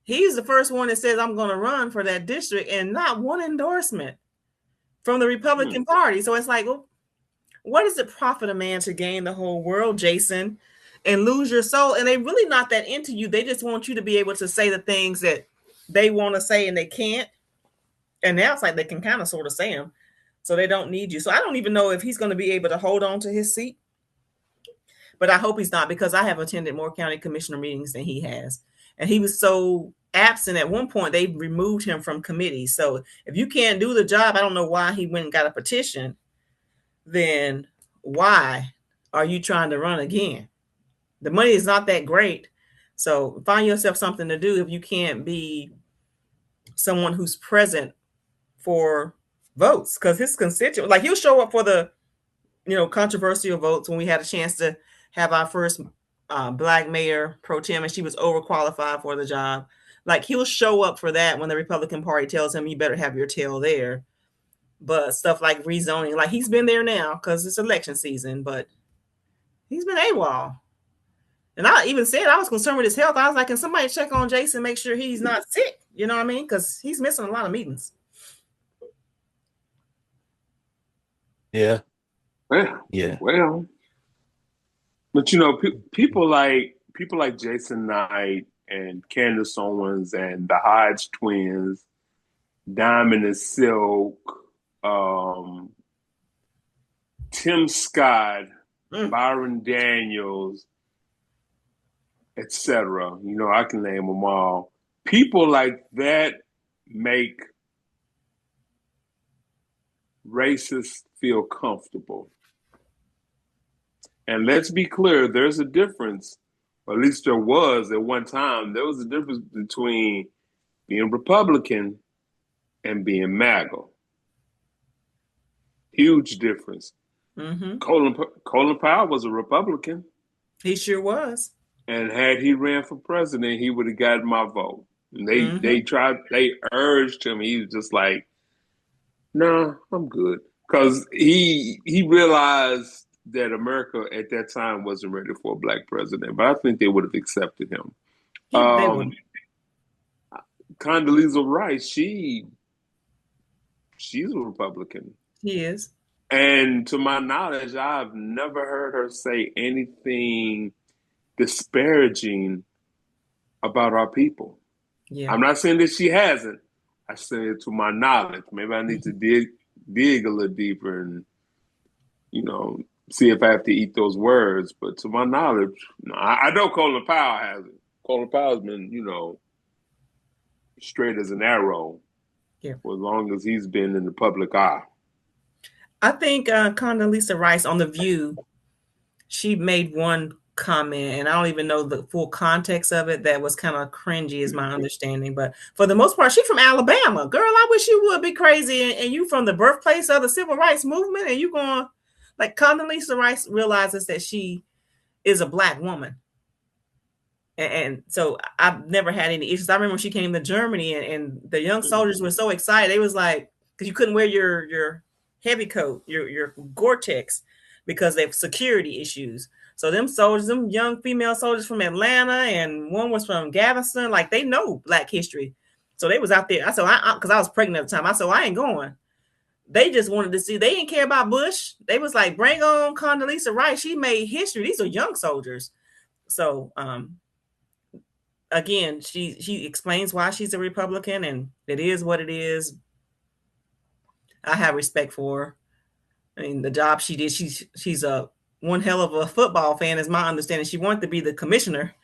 He's the first one that says, I'm going to run for that district, and not one endorsement. from the Republican Party. So it's like, well, what does it profit a man to gain the whole world, Jason, and lose your soul? And they really not that into you. They just want you to be able to say the things that they want to say and they can't. And now it's like they can kind of sort of say them. So they don't need you. So I don't even know if he's going to be able to hold on to his seat. But I hope he's not, because I have attended more county commissioner meetings than he has. And he was so absent at one point, they removed him from committees. So if you can't do the job, I don't know why he went and got a petition. Then why are you trying to run again? The money is not that great. So find yourself something to do if you can't be someone who's present for votes, because his constituents, like he'll show up for the controversial votes when we had a chance to have our first black mayor pro tem, and she was overqualified for the job. Like he'll show up for that when the Republican Party tells him you better have your tail there. But stuff like rezoning, like he's been there now because it's election season, but he's been AWOL. And I even said I was concerned with his health. I was like, can somebody check on Jason, make sure he's not sick? You know what I mean? Because he's missing a lot of meetings. Yeah. Yeah. Well, but people like Jason Knight and Candace Owens and the Hodge twins, Diamond and Silk, Tim Scott, Byron Daniels, etc. I can name them all. People like that make racists feel comfortable. And let's be clear, there's a difference, or at least there was at one time, there was a difference between being Republican and being MAGA. Huge difference. Mm-hmm. Colin Powell was a Republican. He sure was. And had he ran for president, he would have gotten my vote. And they urged him. He was just like, "Nah, I'm good," because he realized that America at that time wasn't ready for a black president. But I think they would have accepted him. They would. Condoleezza Rice, she's a Republican. He is. And to my knowledge, I've never heard her say anything disparaging about our people. Yeah. I'm not saying that she hasn't. I say it to my knowledge. Maybe I need to dig a little deeper and, see if I have to eat those words. But to my knowledge, no, I know Colin Powell hasn't. Colin Powell's been, straight as an arrow for as long as he's been in the public eye. I think Condoleezza Rice on The View, she made one comment, and I don't even know the full context of it, that was kind of cringy is my understanding. But for the most part, she's from Alabama. Girl, I wish you would be crazy. And you from the birthplace of the civil rights movement, and you going, like, Condoleezza Rice realizes that she is a black woman. And so I've never had any issues. I remember when she came to Germany and the young soldiers were so excited. They was like, because you couldn't wear your heavy coat, your Gore-Tex, because they have security issues. So them soldiers, them young female soldiers from Atlanta, and one was from Galveston, like they know Black history. So they was out there. I said, because I was pregnant at the time. I said, I ain't going. They just wanted to see. They didn't care about Bush. They was like, bring on Condoleezza Rice. She made history. These are young soldiers. So again, she explains why she's a Republican, and it is what it is. I have respect for her. I mean, the job she did, she's a one hell of a football fan, is my understanding. She wanted to be the commissioner,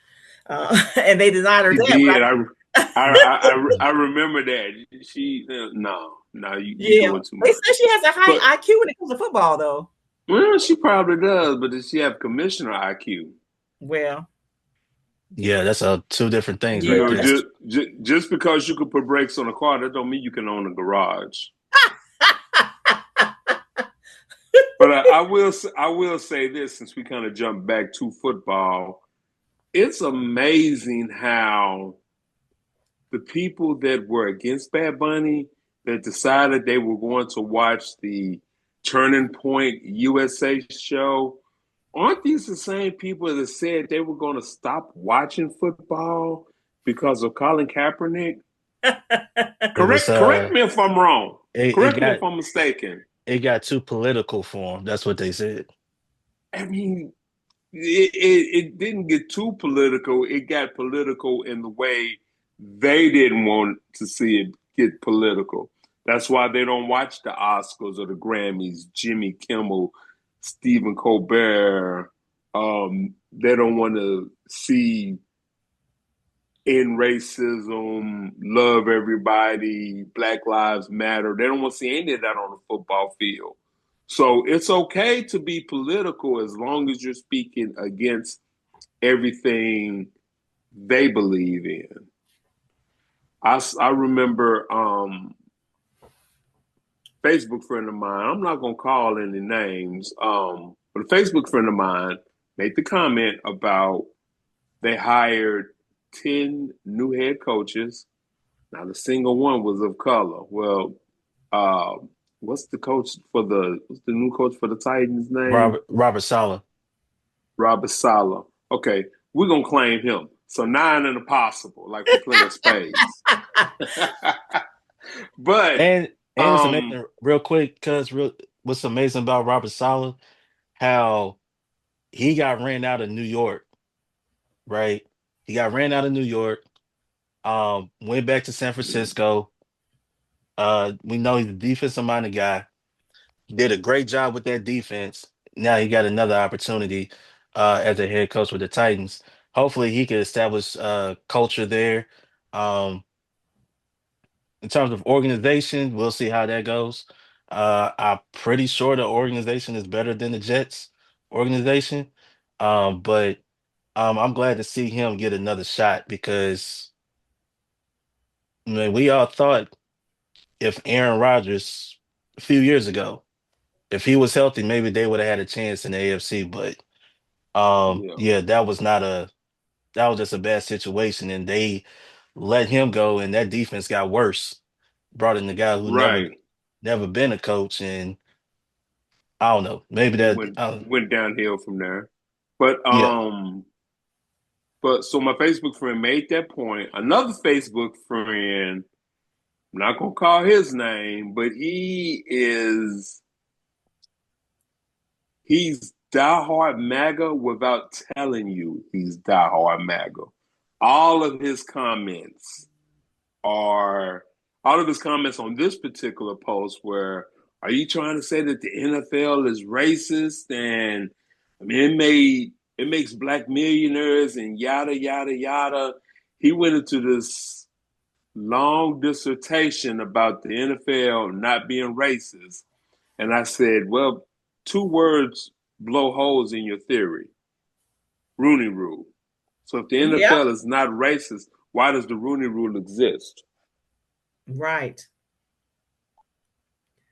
and they denied her that. Did. I remember that. She you doing too much. They say she has a high IQ when it comes to football, though. Well, she probably does, but does she have commissioner IQ? Well, yeah, that's two different things, right there. Just because you can put brakes on a car, that don't mean you can own a garage. But I will say this, since we kind of jumped back to football, it's amazing how the people that were against Bad Bunny, that decided they were going to watch the Turning Point USA show, aren't these the same people that said they were going to stop watching football because of Colin Kaepernick? Correct me if I'm wrong. it Correct me got if I'm mistaken. it got too political for him. That's what they said. I mean, it didn't get too political. It got political in the way they didn't want to see it get political. That's why they don't watch the Oscars or the Grammys, Jimmy Kimmel, Stephen Colbert. They don't want to see in racism, love everybody, Black Lives Matter. They don't want to see any of that on the football field. So it's okay to be political as long as you're speaking against everything they believe in. I remember Facebook friend of mine, I'm not going to call any names, but a Facebook friend of mine made the comment about they hired 10 new head coaches. Not a single one was of color. Well, uh, what's the new coach for the Titans name? Robert Saleh. Robert Saleh. Okay, we're gonna claim him. So nine and a possible, like we're playing spades. But And it's um amazing, real quick, because what's amazing about Robert Saleh, how he got ran out of New York, right? He got ran out of New York, went back to San Francisco. We know he's a defensive minded guy. Did a great job with that defense. Now he got another opportunity as a head coach with the Titans. Hopefully he can establish culture there. Um, in terms of organization, we'll see how that goes. I'm pretty sure the organization is better than the Jets organization. But I'm glad to see him get another shot because I mean, we all thought if Aaron Rodgers a few years ago, if he was healthy, maybe they would have had a chance in the AFC. But yeah, yeah, that was just a bad situation, and they let him go, and that defense got worse. Brought in the guy who right. never been a coach, and I don't know, maybe It that went downhill from there. But yeah. so my Facebook friend made that point. Another Facebook friend, I'm not gonna call his name, but he's diehard MAGA without telling you he's diehard MAGA. All of his comments are all of his comments on this particular post were, are you trying to say that the NFL is racist? And I mean it makes black millionaires and yada yada yada. He went into this long dissertation about the NFL not being racist. And I said, well, two words blow holes in your theory. Rooney Rule. So if the Yep. NFL is not racist, why does the Rooney Rule exist? Right.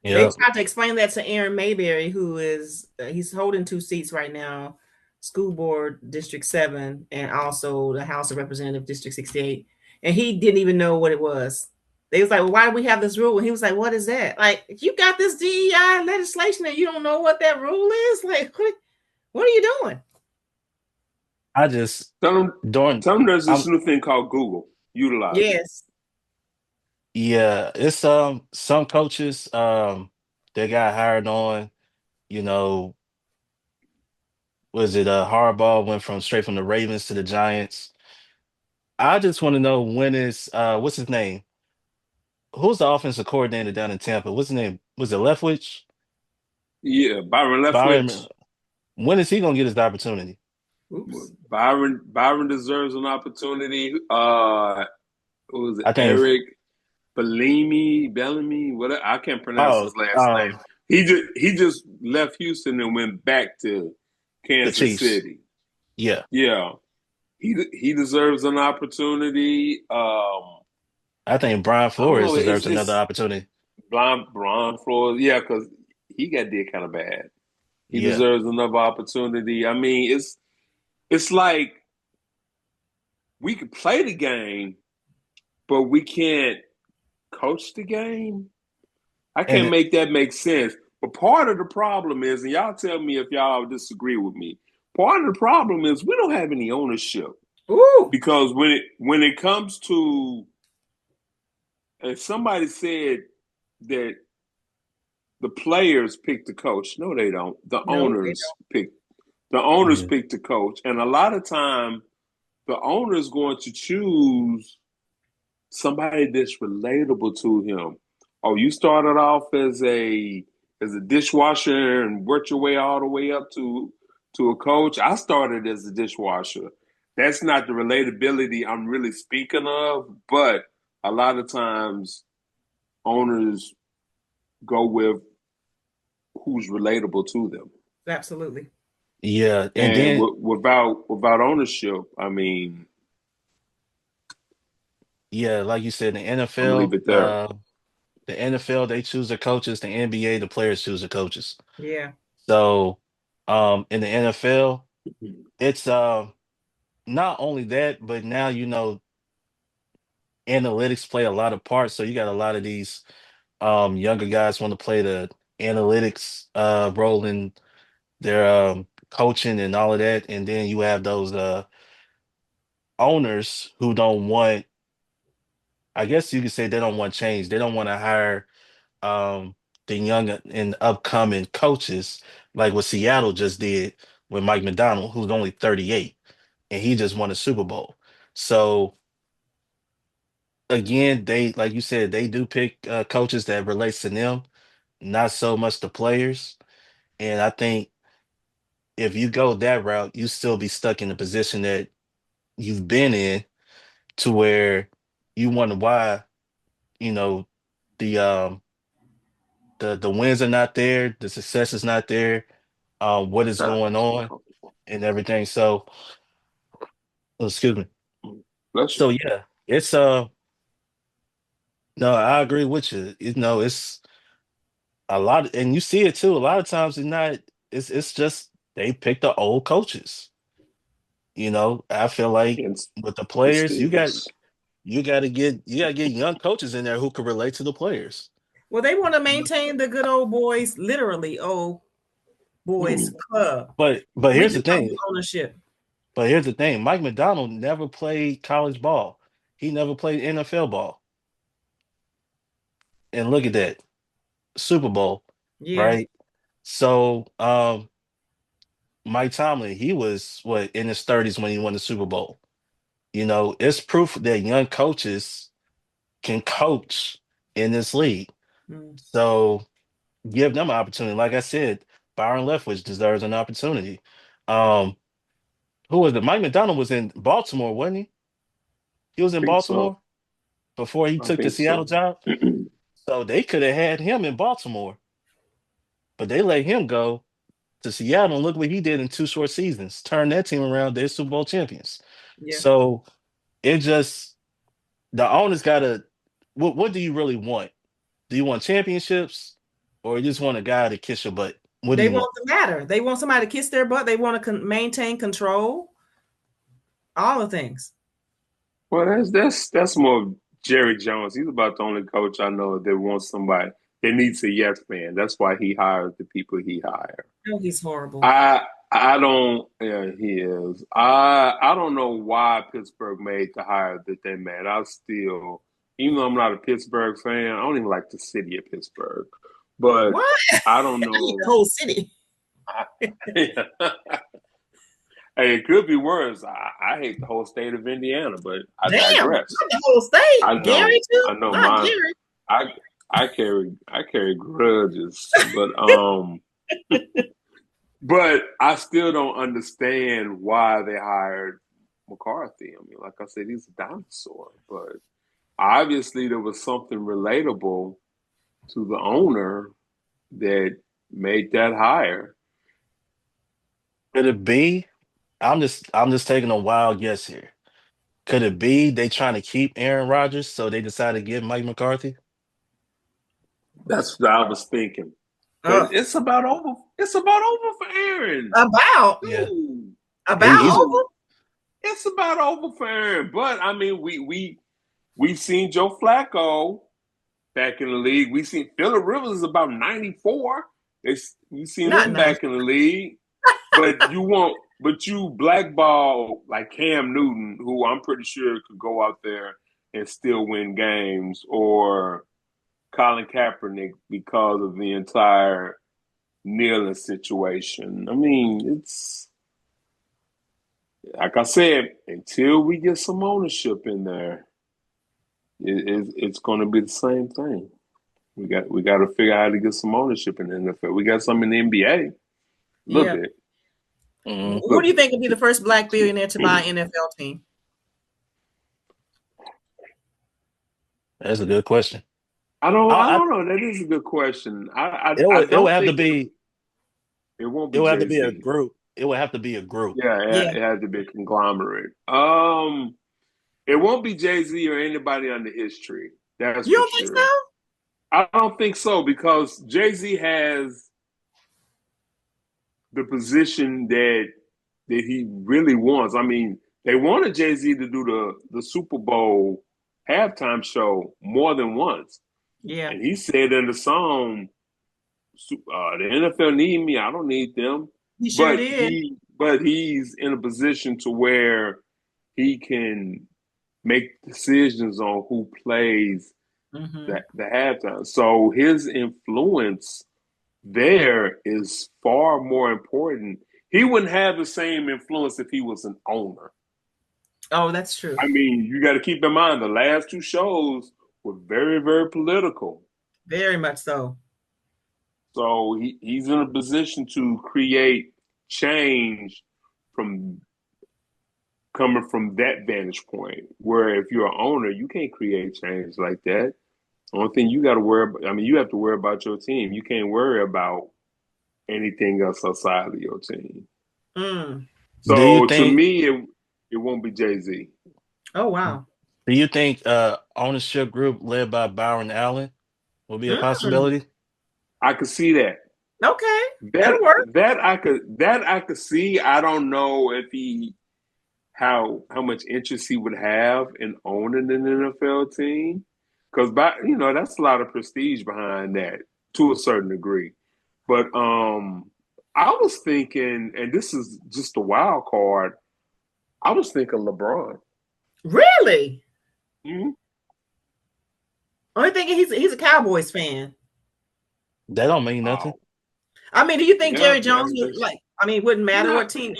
They Yeah, tried to explain that to Aaron Mayberry, who is he's holding two seats right now, School Board District 7 and also the House of Representative District 68. And he didn't even know what it was. They was like, well, why do we have this rule? And he was like, what is that? Like, you got this DEI legislation and you don't know what that rule is? Like, what are you doing? I just Tell them, during tell them there's this I'm new thing called Google. Utilize it. Yes. yeah, it's some coaches that got hired on, you know, was it Harbaugh went from straight from the Ravens to the Giants. I just want to know when is what's his name? Who's the offensive coordinator down in Tampa? What's his name? Was it Leftwich? Yeah, Byron Byron. Leftwich. When is he gonna get his opportunity? Oops. Byron deserves an opportunity. What was it? I think Eric Bellamy. What I can't pronounce oh his last name. He just left Houston and went back to the Kansas Chiefs. City. Yeah. Yeah, he deserves an opportunity. I think Brian I don't Flores know. deserves another It's opportunity. Brian Flores. Yeah, because he got did kind of bad. He Yeah. deserves another opportunity. I mean, it's like we can play the game, but we can't coach the game. I can't And make that make sense. But part of the problem is, and y'all tell me if y'all disagree with me. Part of the problem is we don't have any ownership Ooh. because when it comes to, if somebody said that the players pick the coach. No, they don't. No, they The owners Yeah. pick the coach, and a lot of time the owner is going to choose somebody that's relatable to him. Oh, you started off as a dishwasher and worked your way all the way up to a coach. I started as a dishwasher. That's not the relatability I'm really speaking of, but a lot of times owners go with who's relatable to them. don't. Absolutely. Yeah, and And then without ownership, I mean, yeah, like you said, I'm gonna leave it there. The NFL they choose the coaches, the NBA the players choose the coaches. Yeah. So, in the NFL, it's not only that, but now analytics play a lot of parts. So you got a lot of these younger guys want to play the analytics role in their coaching and all of that, and then you have those owners who don't want. I guess you could say they don't want change. They don't want to hire the young and upcoming coaches like what Seattle just did with Mike McDonald, who's only 38 and he just won a Super Bowl. So again, they like you said, they do pick coaches that relates to them, not so much the players. And I think if you go that route, you still be stuck in the position that you've been in to where you wonder why, you know, the the wins are not there, the success is not there, what is Yeah. going on and everything. So, oh, excuse me. Bless you. So yeah, it's no, I agree with you. It's a lot, and you see it too. A lot of times it's not, it's just they pick the old coaches. I feel like Inst- with the players, Instincts. you gotta get young coaches in there who can relate to the players. Well, they want to maintain the good old boys, literally old boys club But with here's the the young thing. ownership. But here's the thing. Mike McDonald never played college ball. He never played NFL ball. And look at that. Super Bowl, Yeah. right? So, Mike Tomlin, he was what in his 30s when he won the Super Bowl. It's proof that young coaches can coach in this league. Mm. So give them an opportunity. Like I said, Byron Leftwich deserves an opportunity. Um, who was it? Mike McDonald was in Baltimore, wasn't he? He was I in think so. Baltimore before he I took the think Seattle so. job. So they could have had him in Baltimore, but they let him go to Seattle. And look what he did in two short seasons. Turned that team around. They're Super Bowl champions. Yeah. So it just the owners gotta what do you really want? Do you want championships or you just want a guy to kiss your butt? What do They you want? want the matter. They want somebody to kiss their butt. They want to maintain control. All the things. Well, that's more Jerry Jones. He's about the only coach I know that wants somebody that needs a yes man. That's why he hires the people he hires. No, he's horrible. I don't. Yeah, he is. I don't know why Pittsburgh made the hire that they made. I still, even though I'm not a Pittsburgh fan, I don't even like the city of Pittsburgh. But What? I don't I need the know. whole city. Hey, it could be worse. I hate the whole state of Indiana, but I Damn, not digress. the whole I state. know, Gary too? I know Not my Gary. I I carry grudges, but I still don't understand why they hired McCarthy. I mean, like I said, he's a dinosaur, but obviously there was something relatable to the owner that made that hire. Could it be? I'm just taking a wild guess here. Could it be they trying to keep Aaron Rodgers, so they decided to get Mike McCarthy? That's what I was thinking. But Oh, it's about over for Aaron. about Yeah. Dude, about He's over. it's about over for Aaron. But I mean, we've seen Joe Flacco back in the league. We've seen Phillip Rivers is about 94. We've seen Not them nice. back in the league. But you blackball like Cam Newton, who I'm pretty sure could go out there and still win games, or Colin Kaepernick because of the entire kneeling situation. I mean, it's like I said, until we get some ownership in there, it's going to be the same thing. We got to figure out how to get some ownership in the NFL. We got some in the NBA, a little Yeah. bit, Mm, Who little do you bit. think would be the first black billionaire to buy an NFL team? that's a good question. I don't. I I don't know. That is a good question. I it would don't have to think be it won't it be would have to Jay be a Z. group. It would have to be a group. Yeah, Yeah. it has to be a conglomerate. It won't be Jay Z or anybody under his tree. That's You for don't think sure. so? I don't think so because Jay Z has the position that he really wants. I mean, they wanted Jay Z to do the Super Bowl halftime show more than once, Yeah. and he said in the song, "The NFL need me. I don't need them." He sure did. But he's in a position to where he can make decisions on who plays Mm-hmm. the halftime. So his influence there is far more important. He wouldn't have the same influence if he was an owner. Oh, that's true. I mean, you got to keep in mind the last two shows were very, very political. Very much so. So he's in a position to create change from coming from that vantage point. Where if you're an owner, you can't create change like that. The only thing you got to worry about, I mean, you have to worry about your team. You can't worry about anything else outside of your team. Mm. Do you So to think me, it won't be Jay Z. Oh, wow. do you think ownership group led by Byron Allen will be a Mm. possibility? I could see that. Okay. That That'll work. I could see. I don't know if he how much interest he would have in owning an NFL team because that's a lot of prestige behind that to a certain degree. But I was thinking, and this is just a wild card. I was thinking LeBron. Really? Mhm. Only thinking he's a Cowboys fan. That don't mean nothing. Oh, I mean, do you think yeah, Jerry Jones would like? I mean, it wouldn't matter nah, what team.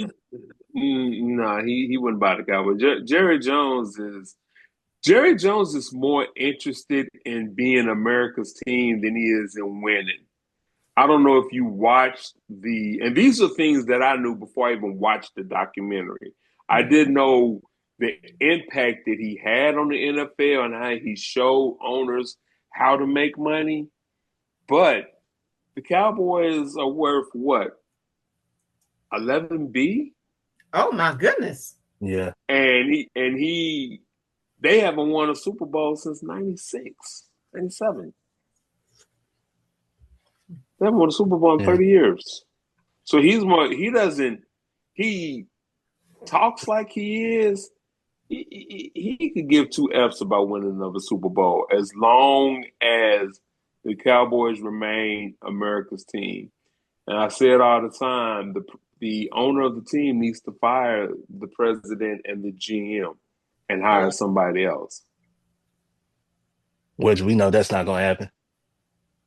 nah, he wouldn't buy the Cowboys. Jerry Jones is more interested in being America's team than he is in winning. I don't know if you watched and these are things that I knew before I even watched the documentary. I didn't know the impact that he had on the NFL and how he showed owners how to make money. But the Cowboys are worth what? 11B? Oh my goodness. Yeah. And they haven't won a Super Bowl since 96, 97. They haven't won a Super Bowl in Yeah. 30 years. So he talks like he is. He could give two F's about winning another Super Bowl as long as the Cowboys remain America's team. And I say it all the time, the owner of the team needs to fire the president and the GM and hire Mm. somebody else. Which we know that's not gonna happen.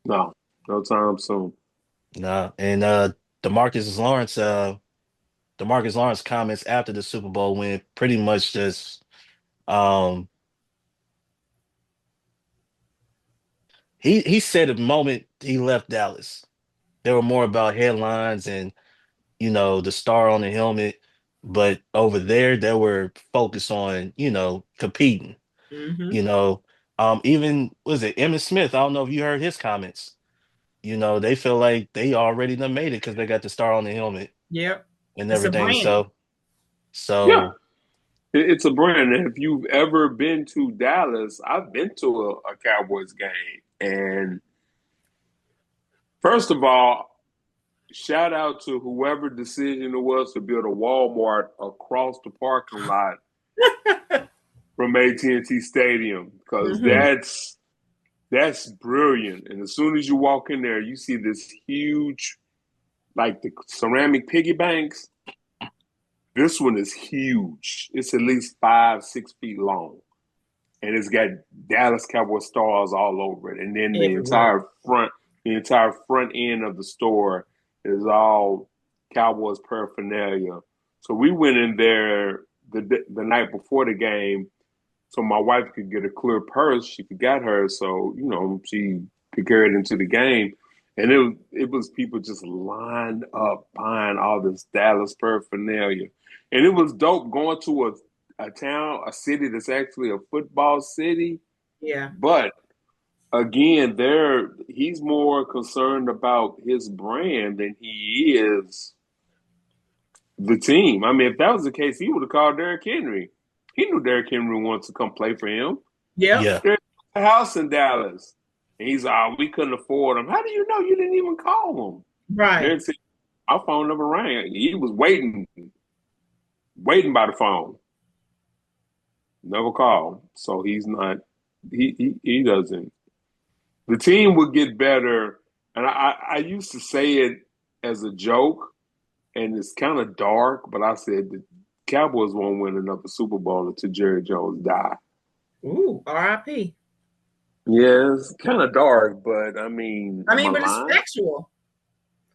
No, no time soon. No. And Demarcus Lawrence, Demarcus Lawrence comments after the Super Bowl win pretty much just um he said the moment he left Dallas, they were more about headlines and the star on the helmet. But over there, they were focused on, competing. Mm-hmm. You know, even was it Emmitt Smith? I don't know if you heard his comments. They feel like they already done made it because they got the star on the helmet Yep. and It's a everything. brand. Yeah, So it's a brand. And if you've ever been to Dallas, I've been to a Cowboys game. And first of all, shout out to whoever decision it was to build a Walmart across the parking lot from AT&T Stadium because Mm-hmm. mm, that's brilliant. And as soon as you walk in there, you see this huge, like the ceramic piggy banks. This one is huge. It's at least 5, 6 feet long. and it's got Dallas Cowboy stars all over it. And then Everywhere. the entire front end of the store is all Cowboys paraphernalia. So we went in there the night before the game, so my wife could get a clear purse. She forgot hers, so she could carry it into the game. And it was people just lined up buying all this Dallas paraphernalia, and it was dope going to a town, a city that's actually a football city. Yeah. But again, he's more concerned about his brand than he is the team. I mean, if that was the case, he would have called Derrick Henry. He knew Derrick Henry wanted to come play for him. Yep. Yeah. There's a house in Dallas. And he's we couldn't afford him. How do you know you didn't even call him? Right. Derrick said, our phone never rang. He was waiting by the phone. Never called. So he's not he doesn't. The team would get better. And I used to say it as a joke, and it's kind of dark, but I said the Cowboys won't win another Super Bowl until Jerry Jones die. Ooh, R.I.P. Yeah, it's kind of dark, but I mean, I am I mean, but it's lying? factual.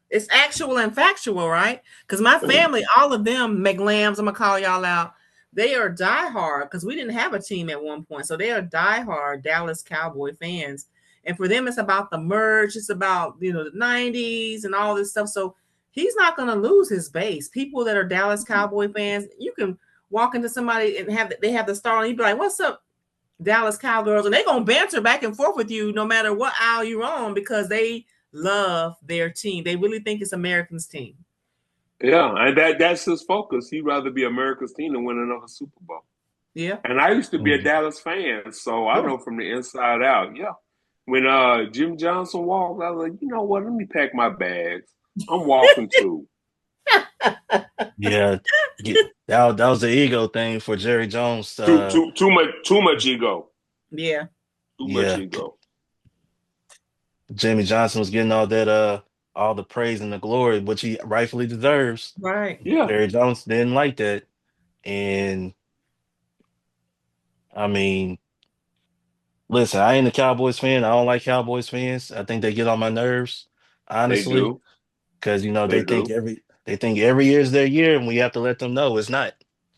It's actual and factual, right? Because my family, all of them, McLambs, I'm gonna call y'all out. They are diehard because we didn't have a team at one point, so they are diehard Dallas Cowboy fans. And for them, it's about the merch. It's about the '90s and all this stuff. So he's not gonna lose his base. People that are Dallas Cowboy fans, you can walk into somebody and they have the star, and you be like, "What's up, Dallas Cowgirls?" And they're gonna banter back and forth with you no matter what aisle you're on because they love their team. They really think it's Americans' team. Yeah, and that's his focus. He'd rather be America's team than win another Super Bowl. Yeah. And I used to be a Mhm. Dallas fan, so I Sure. know from the inside out. Yeah, when Jim Johnson walked, I was like, you know what? Let me pack my bags. I'm walking too. Yeah. That was the ego thing for Jerry Jones. Too much ego. Yeah. Too much Yeah. ego. Jimmy Johnson was getting all the praise and the glory, which he rightfully deserves. Right. Yeah, Jerry Jones didn't like that. And I mean, listen, I ain't a Cowboys fan. I don't like Cowboys fans. I think they get on my nerves, they honestly, do. because They do. they think every year is their year, and we have to let them know it's not.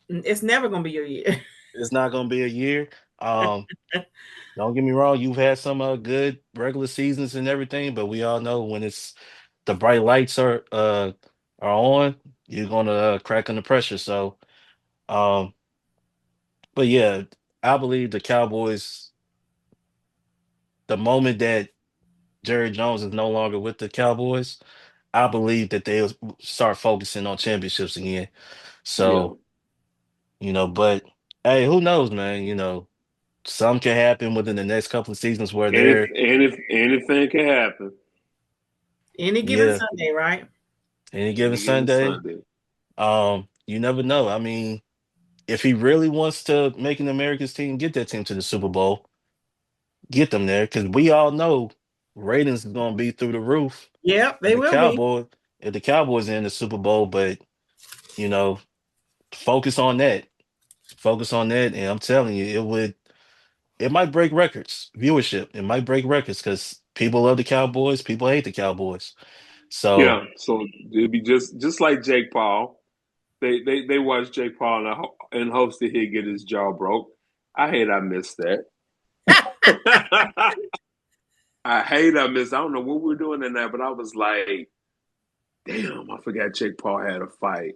It's never gonna be your year. It's not going to be a year. Um, don't get me wrong. You've had some good regular seasons and everything, but we all know when it's the bright lights are on, you're gonna crack under pressure. So, um, but yeah, I believe the Cowboys. The moment that Jerry Jones is no longer with the Cowboys, I believe that they'll start focusing on championships again. Yeah. So, but hey, who knows, man? Some can happen within the next couple of seasons where they're, Anything can happen Any given yeah, Sunday, right? any given any given Sunday. Sunday. You never know. I mean, if he really wants to make an America's team, get that team to the Super Bowl, get them there, because we all know ratings is going to be through the roof. Yep, If they the will be. Cowboy, if the Cowboys are in the Super Bowl, but you know, focus on that. Focus on that, and I'm telling you, it might break records, viewership. It might break records because people love the Cowboys, people hate the Cowboys. So Yeah. So it'd be just like Jake Paul. They watched Jake Paul and hopes that he'd get his jaw broke. I hate I missed that. I hate I missed. I don't know what we were doing in that, but I was like, damn, I forgot Jake Paul had a fight.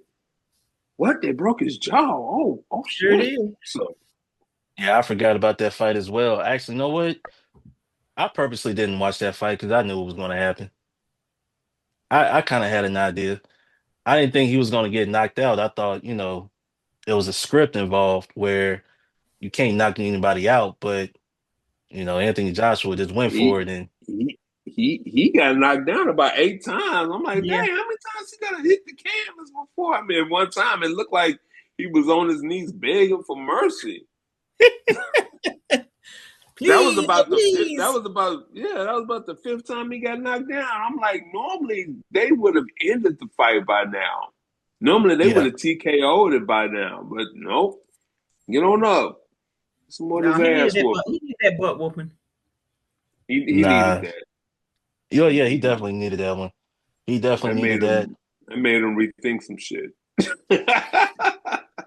What? They broke his jaw. Oh Sure shit. do. So yeah, I forgot about that fight as well. Actually, you know what? I purposely didn't watch that fight because I knew it was going to happen. I kind of had an idea. I didn't think he was going to get knocked out. I thought, there was a script involved where you can't knock anybody out, but Anthony Joshua just went for he it, and he got knocked down about 8 times. I'm like, dang, Yeah. how many times he got to hit the canvas before? I mean, one time it looked like he was on his knees begging for mercy. That was Please, oh, about the fifth. That please. was about That was about the fifth time he got knocked down. I'm like, normally they would have ended the fight by now. Normally they would yeah, have TKO'd it by now, but nope. Get on up. Some more of No, his he needed ass that butt. whooping. He needed that butt whooping. He needed Nah, that. yeah, he He needed definitely needed that one. He definitely that needed made that. him rethink some shit.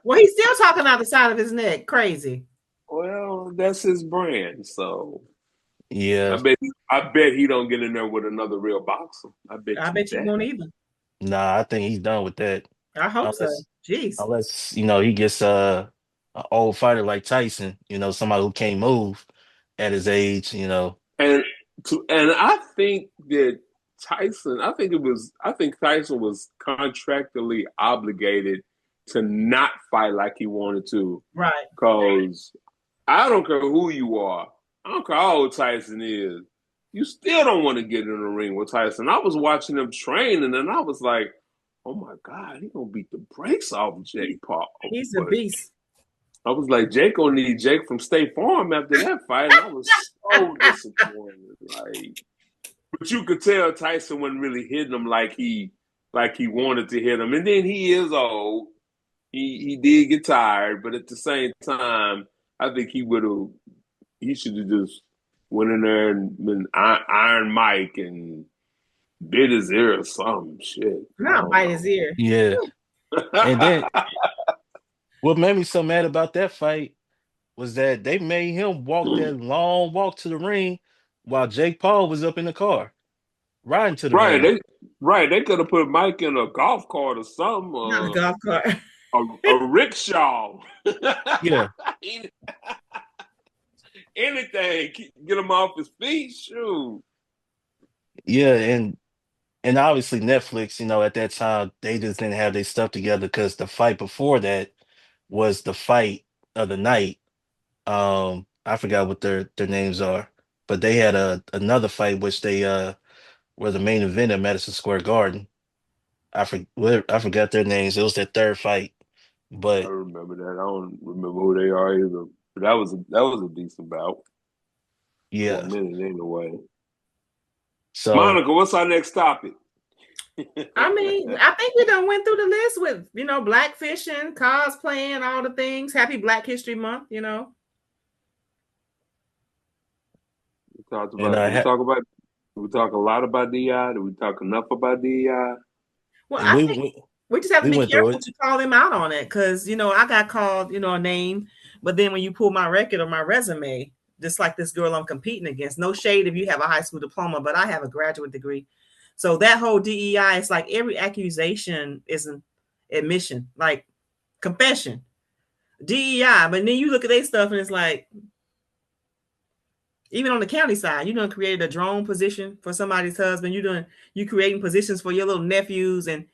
Well, he's still talking out the side of his neck. Crazy. Well, that's his brand, so I Yeah, bet I bet he don't get in there with another real boxer. I I bet you bet you that. won't either. nah, I think he's done with that. I hope so. Unless, Jeez. unless he gets an old fighter like Tyson, somebody who can't move at his age, And and I think that I think Tyson was contractually obligated to not fight like he wanted to, Right. because I don't care who you are. I don't care how old Tyson is. You still don't want to get in the ring with Tyson. I was watching him train, and then I was like, "Oh my God, he gonna beat the brakes off He's, Jake Paul." he's a But beast. I was like, Jake gonna need Jake from State Farm after that fight, and I was so disappointed. Like, but you could tell Tyson wasn't really hitting him like he wanted to hit him. And then he is old. He did get tired, but at the same time, I think he should have just went in there and been Iron Mike and bit his ear or some shit. I Not don't bite his know. ear. yeah. And then what made me so mad about that fight was that they made him walk that long walk to the ring while Jake Paul was up in the car riding to the Right, ring. they could have put Mike in a golf cart or something, Not a golf cart. a rickshaw. Yeah, Anything, get him off his feet. Shoot. yeah, and obviously Netflix, at that time they just didn't have their stuff together because the fight before that was the fight of the night. I forgot what their names are, but they had another fight which they were the main event at Madison Square Garden. I forgot their names. It was their third fight, I but remember that. I don't remember who they are either. But that was a decent bout for a yeah. minute anyway. So Monica, what's our next topic? I mean, I think we done went through the list with, black fishing, cosplaying, all the things. Happy Black History Month. We talked and about. Did we talk a lot about DI? Did we talk enough about DI? Well, I we think we, we just have to we be went through careful it. to call them out on it because, I got called, a name, but then when you pull my record or my resume, just like this girl I'm competing against, no shade if you have a high school diploma, but I have a graduate degree. So that whole DEI, it's like every accusation is an admission, like confession, DEI. But then you look at their stuff and it's like, even on the county side, you done created a drone position for somebody's husband. You creating positions for your little nephews, and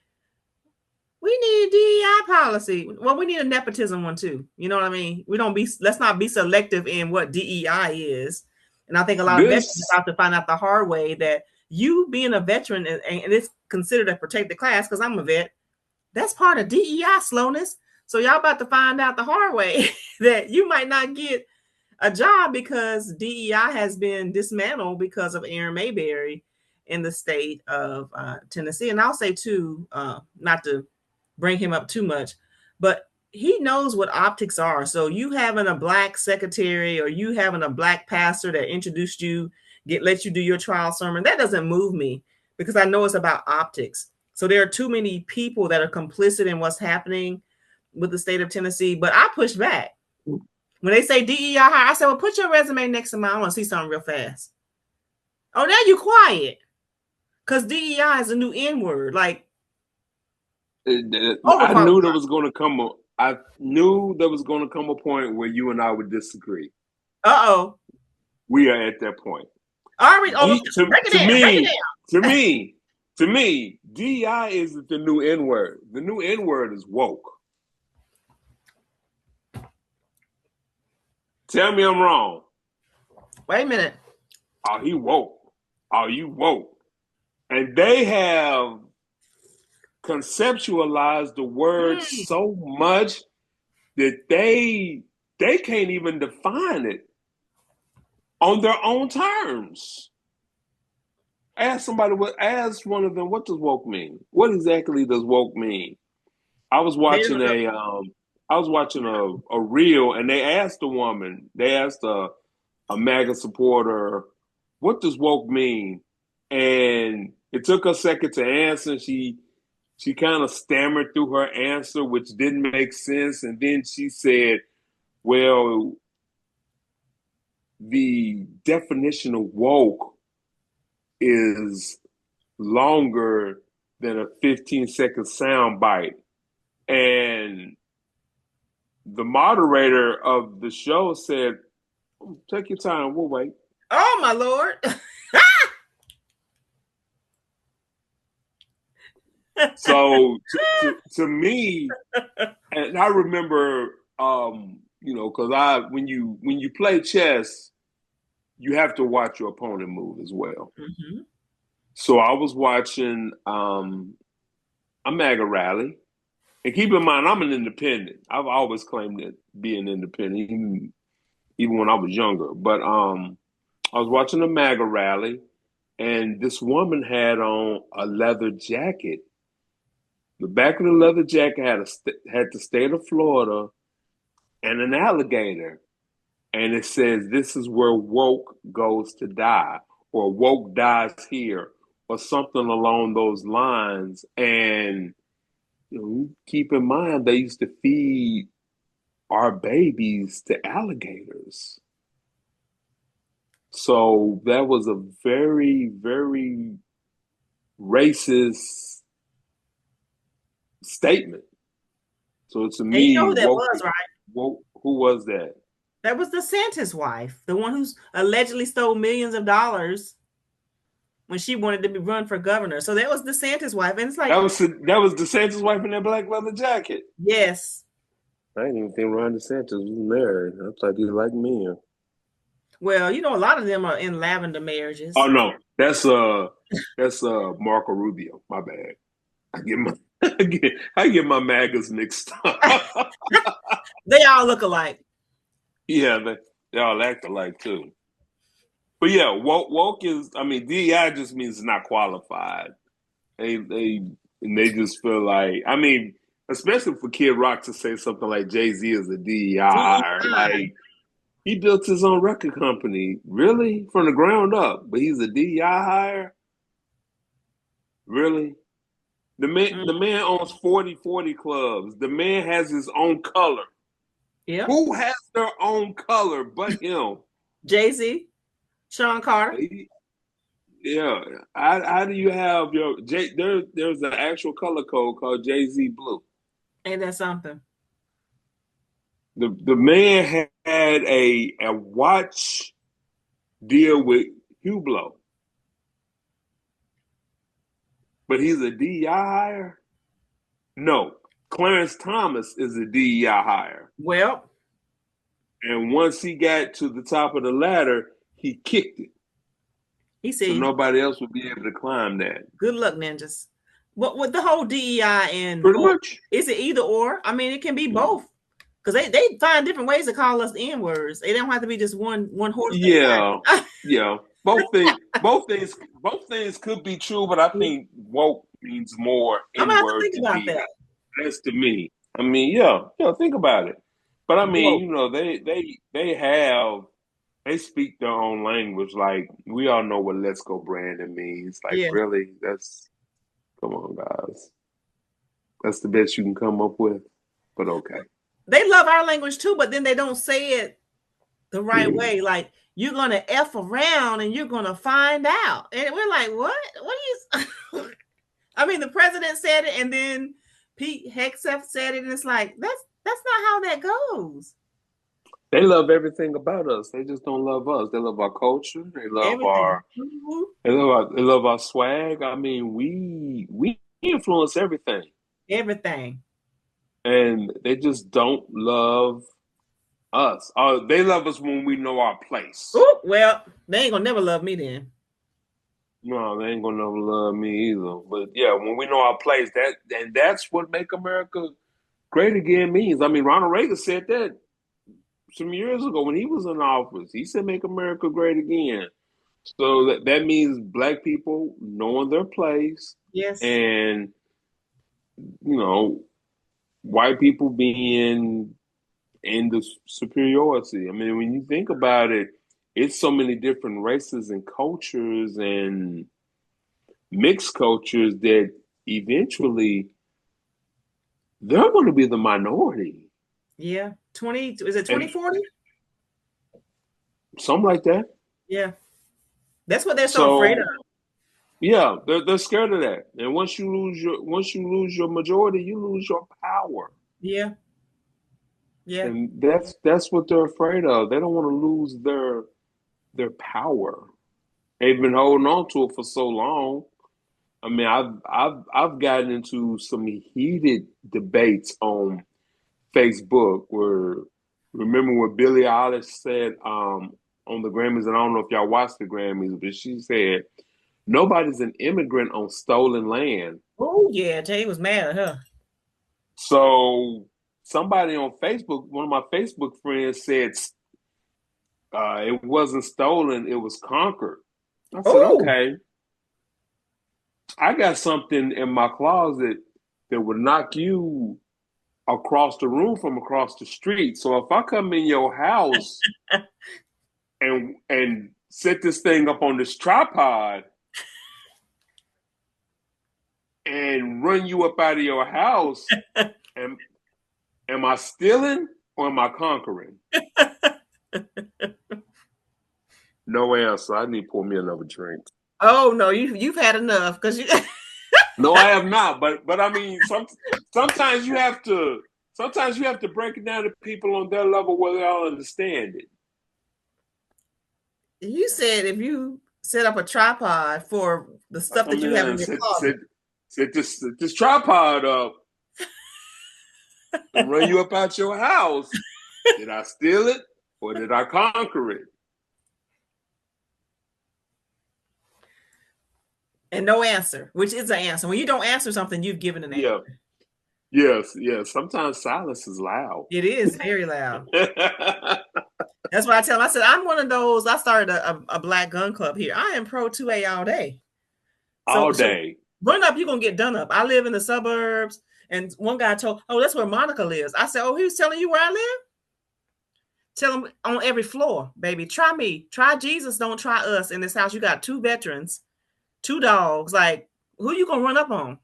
we need a DEI policy. Well, we need a nepotism one too. You know what I mean? Let's not be selective in what DEI is. And I think a lot of veterans This have to find out the hard way that you being a veteran and it's considered a protected class because I'm a vet. That's part of DEI slowness. So y'all about to find out the hard way that you might not get a job because DEI has been dismantled because of Aaron Mayberry in the state of Tennessee. And I'll say too, not to bring him up too much, but he knows what optics are. So you having a black secretary or you having a black pastor that introduced you, let you do your trial sermon, that doesn't move me because I know it's about optics. So there are too many people that are complicit in what's happening with the state of Tennessee. But I push back. When they say DEI hire, I said, well, put your resume next to mine. I want to see something real fast. Oh, now you quiet. Because DEI is a new N word. Like, I knew there overqualified. was going to come a. I knew there was going to come a point where you and I would disagree. Uh-oh. We are at that point. All right. Oh, break it To down. Break it me, down. to me, DEI isn't the new N word. The new N word is woke. Tell me I'm wrong. Wait a minute. Are he woke? Are you woke? And they have conceptualized the word so much that they can't even define it on their own terms. Ask one of them, what does woke mean? What exactly does woke mean? I was They watching don't know. I was watching a reel, and they asked a woman, they asked a MAGA supporter, what does woke mean? And it took her a second to answer. She kind of stammered through her answer, which didn't make sense. And then she said, well, the definition of woke is longer than a 15-second sound bite. And the moderator of the show said, take your time, we'll wait. Oh, my Lord. So to me, and I remember, because when you play chess, you have to watch your opponent move as well. Mm-hmm. So I was watching a MAGA rally, and keep in mind I'm an independent. I've always claimed to be an independent, even when I was younger. But I was watching a MAGA rally, and this woman had on a leather jacket. The back of the leather jacket had the state of Florida and an alligator. And it says, this is where woke goes to die, or woke dies here, or something along those lines. And keep in mind, they used to feed our babies to alligators. So that was a very, very racist statement. So to And you know me, who that was, right? woke, who was that? That was DeSantis' wife, the one who's allegedly stole millions of dollars when she wanted to be run for governor. So that was DeSantis' wife. And it's like, That was DeSantis' wife in that black leather jacket. yes. I didn't even think Ron DeSantis was married. I thought he liked me. Well, a lot of them are in lavender marriages. Oh no, that's Marco Rubio. My bad. I get my I get my MAGAs mixed up. They all look alike. Yeah, they all act alike too. But yeah, woke is. I mean, DEI just means it's not qualified. They just feel like. I mean, especially for Kid Rock to say something like Jay-Z is a DEI hire, like he built his own record company, really from the ground up. But he's a DEI hire, really. The man owns 40/40 clubs. The man has his own color. Yeah. Who has their own color but him? Jay-Z, Sean Carter. Yeah. How do you have your there's an actual color code called Jay-Z Blue. Ain't that something? The man had a watch deal with Hublot. But he's a DEI hire? No. Clarence Thomas is a DEI hire. Well, And once he got to the top of the ladder, he kicked it. he So said, nobody else would be able to climb that. good luck, ninjas. But with the whole DEI and Pretty much. is it either or? I mean, it can be both. Because they find different ways to call us N words. They don't have to be just one horse. Yeah. Yeah. Both things could be true, but I think woke means more I'm gonna have to N-word think to about me. that. That's to me. I mean, yeah, think about it. But I mean, Woke. they speak their own language. Like we all know what "Let's Go Brandon" means. Like Yeah. really, come on, guys. That's the best you can come up with. But okay. They love our language too, but then they don't say it the right way. Like you're gonna F around and you're gonna find out. And we're like, what? What are you? I mean, the president said it, and then Pete Hegseth said it, and it's like that's not how that goes. They love everything about us. They just don't love us. They love our culture. They love Everything. our they love our swag. I mean, we influence everything. Everything. And they just don't love us. They love us when we know our place. Ooh, well, they ain't gonna never love me then. No, they ain't gonna never love me either. But yeah, when we know our place, that's what make America great again means. I mean, Ronald Reagan said that some years ago when he was in office. He said, "Make America great again." So that means black people knowing their place, Yes. and you know, white people being in the superiority. I mean, when you think about it, it's so many different races and cultures and mixed cultures that eventually they're going to be the minority. Yeah. 20, is it And 2040? something like that. Yeah. That's what they're so afraid of. So yeah, they're scared of that. And once you lose your majority, you lose your power. Yeah. Yeah. And that's what they're afraid of. They don't want to lose their power. They've been holding on to it for so long. I mean, I've gotten into some heated debates on Facebook where remember what Billie Eilish said on the Grammys, and I don't know if y'all watched the Grammys, but she said nobody's an immigrant on stolen land. Oh yeah. Jay was mad at her. So somebody on Facebook, one of my Facebook friends said it wasn't stolen, it was conquered. I said, Oh, okay, I got something in my closet that would knock you across the room from across the street. So if I come in your house and set this thing up on this tripod and run you up out of your house, am am I stealing or am I conquering? No answer. I need to pour me another drink. oh no, you've had enough because you. No, I have not. But I mean, sometimes you have to break it down to people on their level where they all understand it. You said if you set up a tripod for the I stuff that come you in have and in your set closet. this tripod up and run you up out your house. Did I steal it or did I conquer it? And no answer, which is an answer. When you don't answer something, you've given an Yeah. answer. Yes. Yes. Sometimes silence is loud. It is very loud. That's why I tell them. I said I'm one of those. I started a black gun club here. I am pro 2A all day. All So day. run up, you're gonna get done up. I live in the suburbs, and one guy told, "Oh, that's where Monica lives." I said, "Oh, he was telling you where I live? Tell him on every floor, baby. Try me, try Jesus. Don't try us. In this house, you got two veterans, two dogs. Like, who you gonna run up on?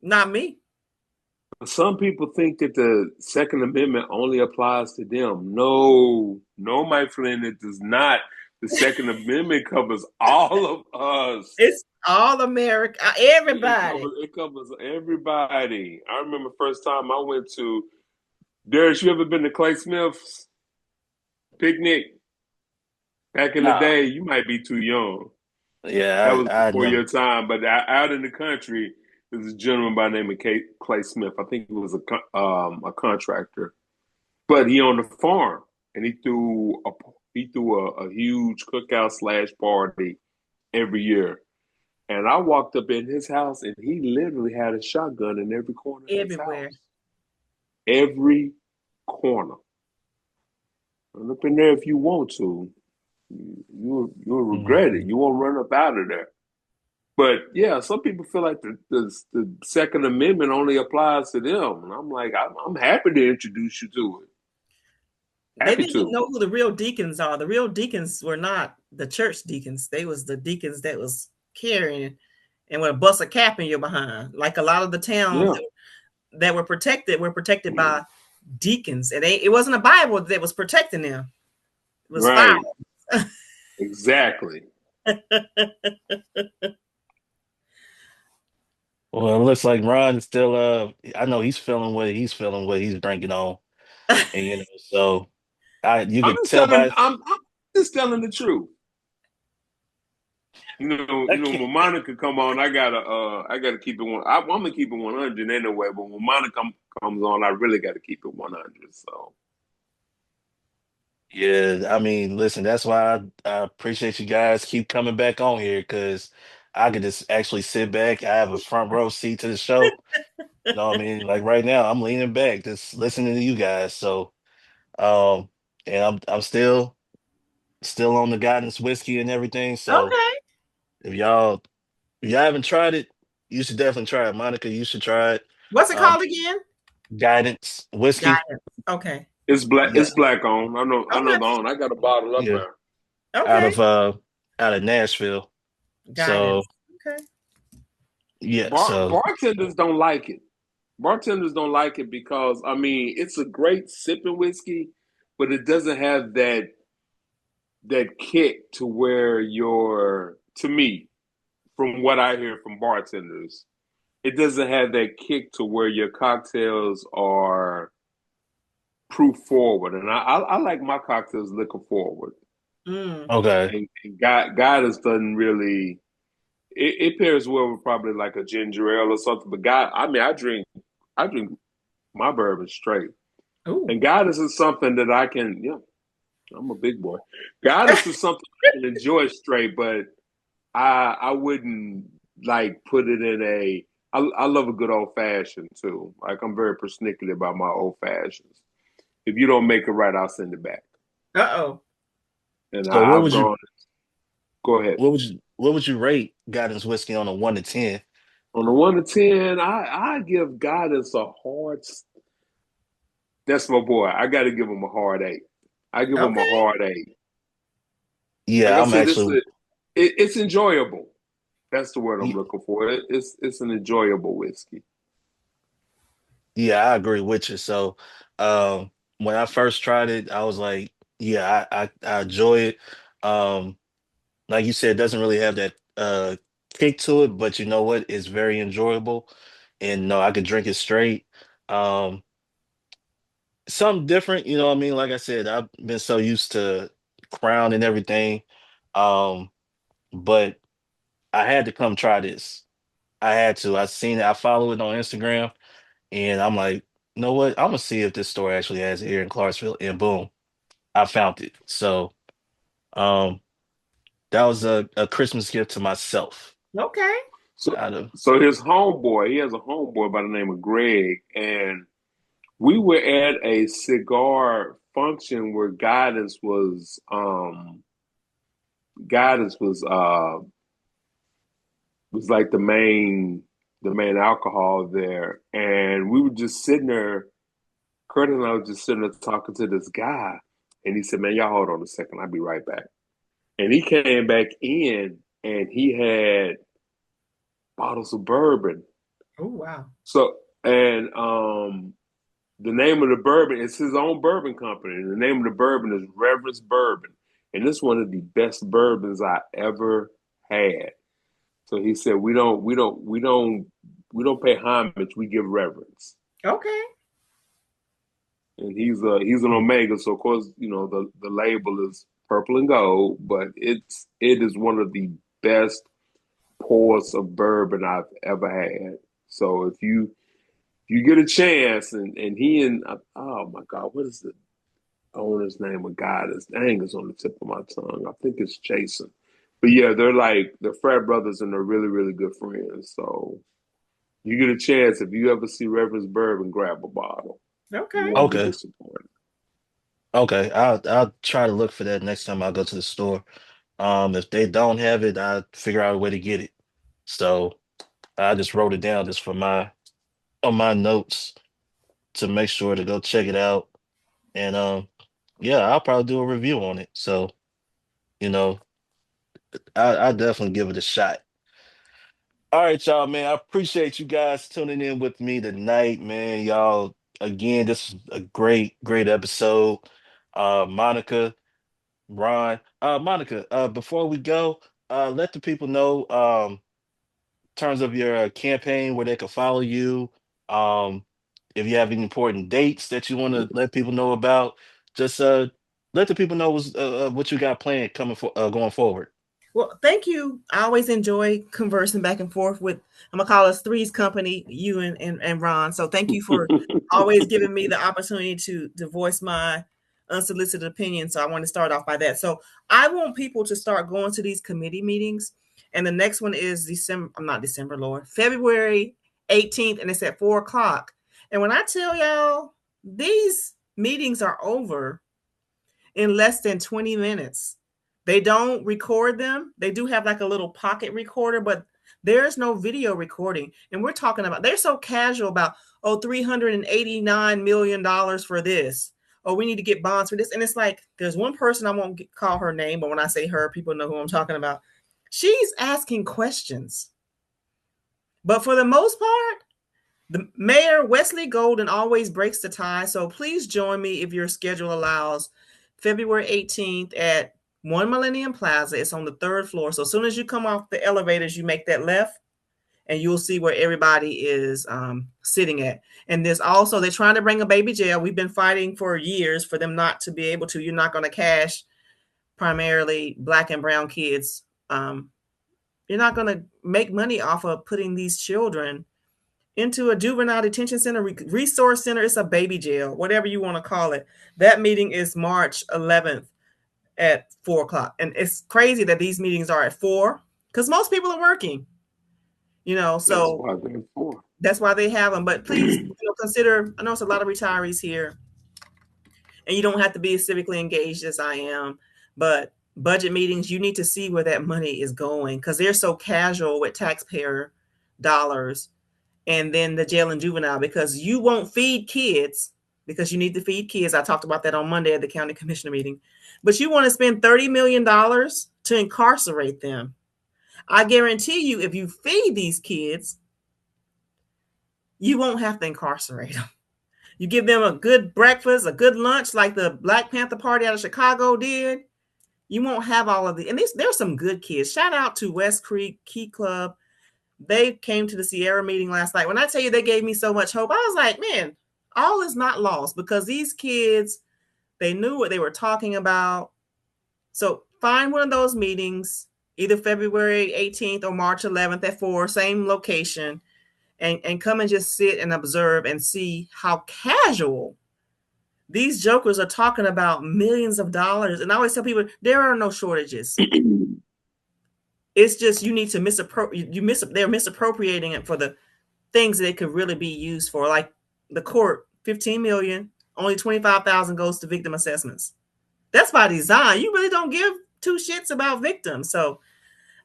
Not me. Some people think that the Second Amendment only applies to them. No, no, my friend, it does not. The Second Amendment covers all of us. It's all America, It everybody. covers it covers everybody. I remember first time I went to Darius, you ever been to Clay Smith's picnic? Back in the Nah. day, you might be too young. That Yeah, was I before never. your time. But out in the country, there's a gentleman by the name of Clay Smith. I think he was a contractor, but he owned a farm, and he threw a huge cookout slash party every year. And I walked up in his house, and he literally had a shotgun in every corner of his Everywhere. house. Every corner. Run up in there if you want to. You'll regret it. Mhm. You won't run up out of there. But yeah, some people feel like the Second Amendment only applies to them, and I'm like, I'm happy to introduce you to it. They Happy need to to. know who the real deacons are. The real deacons were not the church deacons. They was the deacons that was carrying and would bust a cap in your behind. Like a lot of the towns Yeah. that were protected by deacons. It wasn't a Bible that was protecting them. It was fire. Right. Exactly. Well, it looks like Ron is still. I know he's feeling what he's drinking on, and so you I'm could just tell telling. by. I'm just telling the truth. When Monica come on, I gotta keep it one. I'm gonna keep it 100 anyway. But when Monica comes on, I really gotta keep it 100. So Yeah, I mean, listen, that's why I appreciate you guys keep coming back on here because I could just actually sit back. I have a front row seat to the show. You know what I mean? Like right now, I'm leaning back, just listening to you guys. So, um, and I'm still on the guidance whiskey and everything. So Okay. if y'all haven't tried it, you should definitely try it. Monica, you should try it. What's it Um, called again? Guidance whiskey. Guidance. Okay. It's black. Yeah, It's black on. I know. I know Okay. the own. I got a bottle up yeah, there. out Okay. of uh out of Nashville. So Guidance. Okay. yeah, so Bartenders don't like it. Bartenders don't like it because I mean it's a great sipping whiskey, but it doesn't have that kick to where you're to me, from what I hear from bartenders, it doesn't have that kick to where your cocktails are proof forward. And I like my cocktails liquor forward. Mm. okay. And guidance doesn't really it pairs well with probably like a ginger ale or something. But God, I mean I drink my bourbon straight. Ooh. And guidance is something that I can, yeah, I'm a big boy. Guidance is something I can enjoy straight, but I wouldn't like put it in a. I love a good old fashioned too. Like I'm very persnickety about my old fashions. If you don't make it right, I'll send it back. Uh-oh. And So I've gone. Go ahead. what would you rate Guidance whiskey on a 1 to 10? On the 1 to 10, I give guidance a hard. That's my boy. I got to give him a hard 8. I give him a Okay. hard 8. Like Yeah, I I'm said, actually it's enjoyable. That's the word I'm y- looking for. It's an enjoyable whiskey. yeah, I agree with you. So when I first tried it, I was like, yeah, I enjoy it. Um like you said, it doesn't really have that kick to it, but you know what? It's very enjoyable. And no, I could drink it straight. Um Something different, you know what I mean? Like I said, I've been so used to Crown and everything. Um, but I had to come try this. I had to. I seen it, I follow it on Instagram, and I'm like, you know what? I'm gonna see if this store actually has it here in Clarksville. And boom, I found it. So um that was a Christmas gift to myself Okay. So out of so his homeboy, he has a homeboy by the name of Greg, and we were at a cigar function where guidance was like the main alcohol there. And we were just sitting there, Kurt and I was just sitting there talking to this guy, and he said, "Man, y'all hold on a second, I'll be right back." And he came back in and he had bottles of bourbon. Oh, wow. So and the name of the bourbon is his own bourbon company. And the name of the bourbon is Reverence Bourbon. And it's one of the best bourbons I ever had. So he said, we don't pay homage, we give reverence. Okay. And he's an Omega, so of course, the label is purple and gold, but it is one of the best pours of bourbon I've ever had. So if you get a chance, and he and oh my God, what is the owner's name of God? His name is on the tip of my tongue. I think it's Jason. But yeah, they're frat brothers and they're really, really good friends. So you get a chance, if you ever see Reverend's Bourbon, grab a bottle. You Okay. won't be okay. disappointed. Okay. I'll try to look for that next time I go to the store. If they don't have it, I figure out a way to get it. So I just wrote it down just for my on my notes to make sure to go check it out. And yeah, I'll probably do a review on it. So, you know, I definitely give it a shot. All right, y'all, man. I appreciate you guys tuning in with me tonight, man. Y'all, again, this is a great episode. Monica, Ron, Monica, before we go, let the people know terms of your campaign where they can follow you. Um, if you have any important dates that you want to let people know about, just let the people know what you got planned coming for going forward. Well, thank you. I always enjoy conversing back and forth with, I'm gonna call us Three's Company, you and Ron. So thank you for always giving me the opportunity to voice my unsolicited opinion. So I want to start off by that. So I want people to start going to these committee meetings. And the next one is December, I'm not December, Lord, February 18th, and it's at 4 o'clock. And when I tell y'all these meetings are over in less than 20 minutes. They don't record them. They do have like a little pocket recorder, but There's no video recording. And we're talking about, they're so casual about, oh, $389 million for this. Oh, we need to get bonds for this. And it's like, there's one person, I won't call her name, but when I say her, people know who I'm talking about. She's asking questions. But for the most part, the mayor, Wesley Golden, always breaks the tie. So please join me if your schedule allows. February 18th at One Millennium Plaza. It's on the 3rd floor. So as soon as you come off the elevators, you make that left and you'll see where everybody is sitting at. And there's also, they're trying to bring a baby jail. We've been fighting for years for them not to be able to. You're not going to cash primarily Black and brown kids. You're not going to make money off of putting these children into a juvenile detention center, resource center. It's a baby jail, whatever you want to call it. That meeting is March 11th at 4 o'clock. And it's crazy that these meetings are at 4 because most people are working, so that's why they have them. But please consider, I know it's a lot of retirees here and you don't have to be as civically engaged as I am, but budget meetings, you need to see where that money is going because they're so casual with taxpayer dollars. And then the jail and juvenile, because you won't feed kids because you need to feed kids. I talked about that on Monday at the county commissioner meeting. But you want to spend $30 million to incarcerate them. I guarantee you, if you feed these kids, you won't have to incarcerate them. You give them a good breakfast, a good lunch, like the Black Panther Party out of Chicago did. You won't have all of the, and there's some good kids. Shout out to West Creek Key Club. They came to the Sierra meeting last night. When I tell you they gave me so much hope, I was like, man, all is not lost because these kids, they knew what they were talking about. So find one of those meetings, either February 18th or March 11th at 4, same location, and come and just sit and observe and see how casual these jokers are talking about millions of dollars. And I always tell people, there are no shortages. It's just you need to they're misappropriating it for the things that it could really be used for. Like the court, 15 million, only 25,000 goes to victim assessments. That's by design. You really don't give two shits about victims. So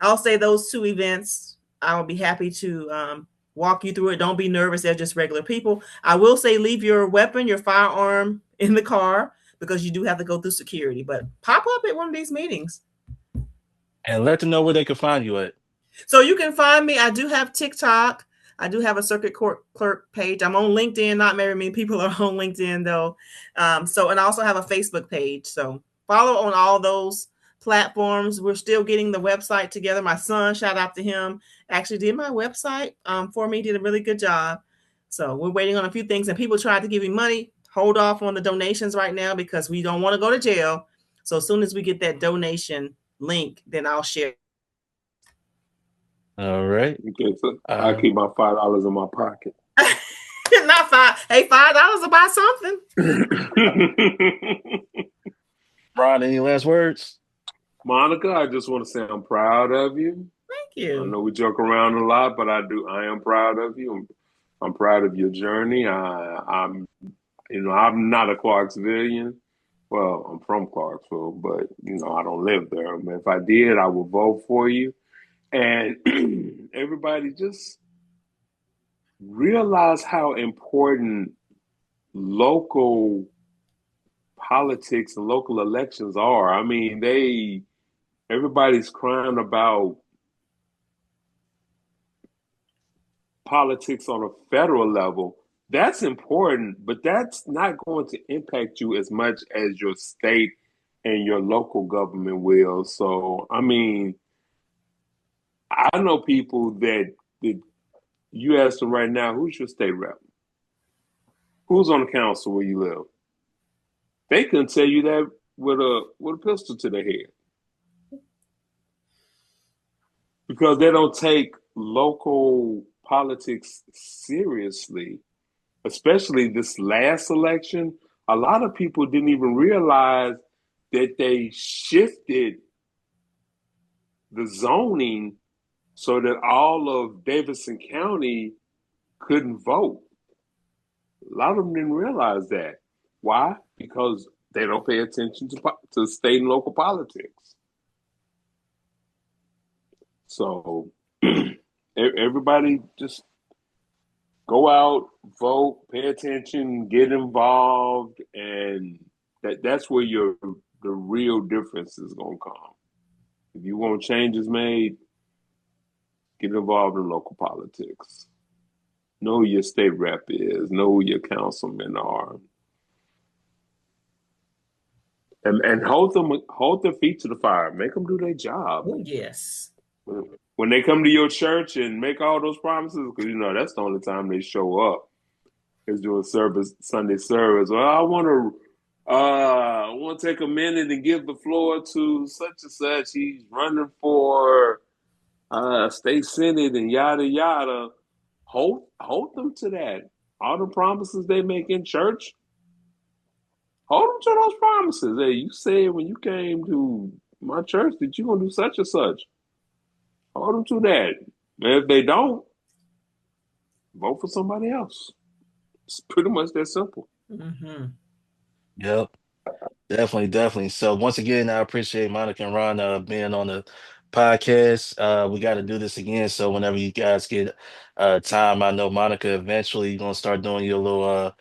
I'll say those two events. I will be happy to walk you through it. Don't be nervous. They're just regular people. I will say leave your weapon, your firearm in the car because you do have to go through security. But pop up at one of these meetings. And let them know where they can find you at. So you can find me. I do have TikTok. I do have a circuit court clerk page. I'm on LinkedIn. Not very many people are on LinkedIn though. And I also have a Facebook page. So follow on all those platforms. We're still getting the website together. My son, shout out to him, actually did my website for me. Did a really good job. So we're waiting on a few things. And people tried to give me money. Hold off on the donations right now because we don't want to go to jail. So as soon as we get that donation link, then I'll share. All right. Okay, so I keep my $5 in my pocket. Not five. Hey, $5 to buy something. Ron, any last words? Monica, I just want to say I'm proud of you. Thank you. I know we joke around a lot, but I am proud of you. I'm proud of your journey. I'm not a Clarksvillian. Well, I'm from Clarksville, but I don't live there. But if I did, I would vote for you. And everybody just realize how important local politics and local elections are. I mean, everybody's crying about politics on a federal level. That's important, but that's not going to impact you as much as your state and your local government will. So, I mean, I know people that you ask them right now, who's your state rep? Who's on the council where you live? They couldn't tell you that with a pistol to their head. Because they don't take local politics seriously, especially this last election. A lot of people didn't even realize that they shifted the zoning so that all of Davidson County couldn't vote. A lot of them didn't realize that. Why? Because they don't pay attention to state and local politics. So Everybody just go out, vote, pay attention, get involved, and that's where your the real difference is gonna come. If you want changes made, get involved in local politics. Know who your state rep is. Know who your councilmen are, and hold their feet to the fire. Make them do their job. Oh, yes. When they come to your church and make all those promises, because you know that's the only time they show up is doing service, Sunday service. Well, I want to take a minute and give the floor to such and such. He's running for state senate and yada yada. Hold them to that. All the promises they make in church, hold them to those promises. Hey, you said when you came to my church that you're gonna do such and such. Hold them to that. And if they don't, vote for somebody else. It's pretty much that simple. Mm-hmm. Yep. Definitely, definitely. So once again, I appreciate Monica and Ron being on the podcast. We got to do this again. So whenever you guys get time, I know Monica eventually gonna start doing your little you're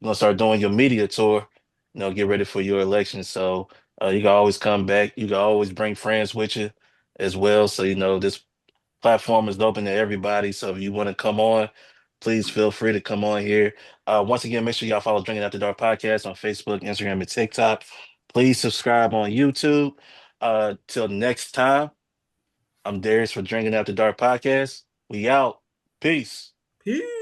gonna start doing your media tour. Get ready for your election. So you can always come back. You can always bring friends with you as well. So this platform is open to everybody. So if you want to come on, please feel free to come on here. Once again, make sure y'all follow Drinking After Dark Podcast on Facebook, Instagram, and TikTok. Please subscribe on YouTube. Till next time, I'm Darius for Drinking After Dark Podcast. We out. Peace. Peace.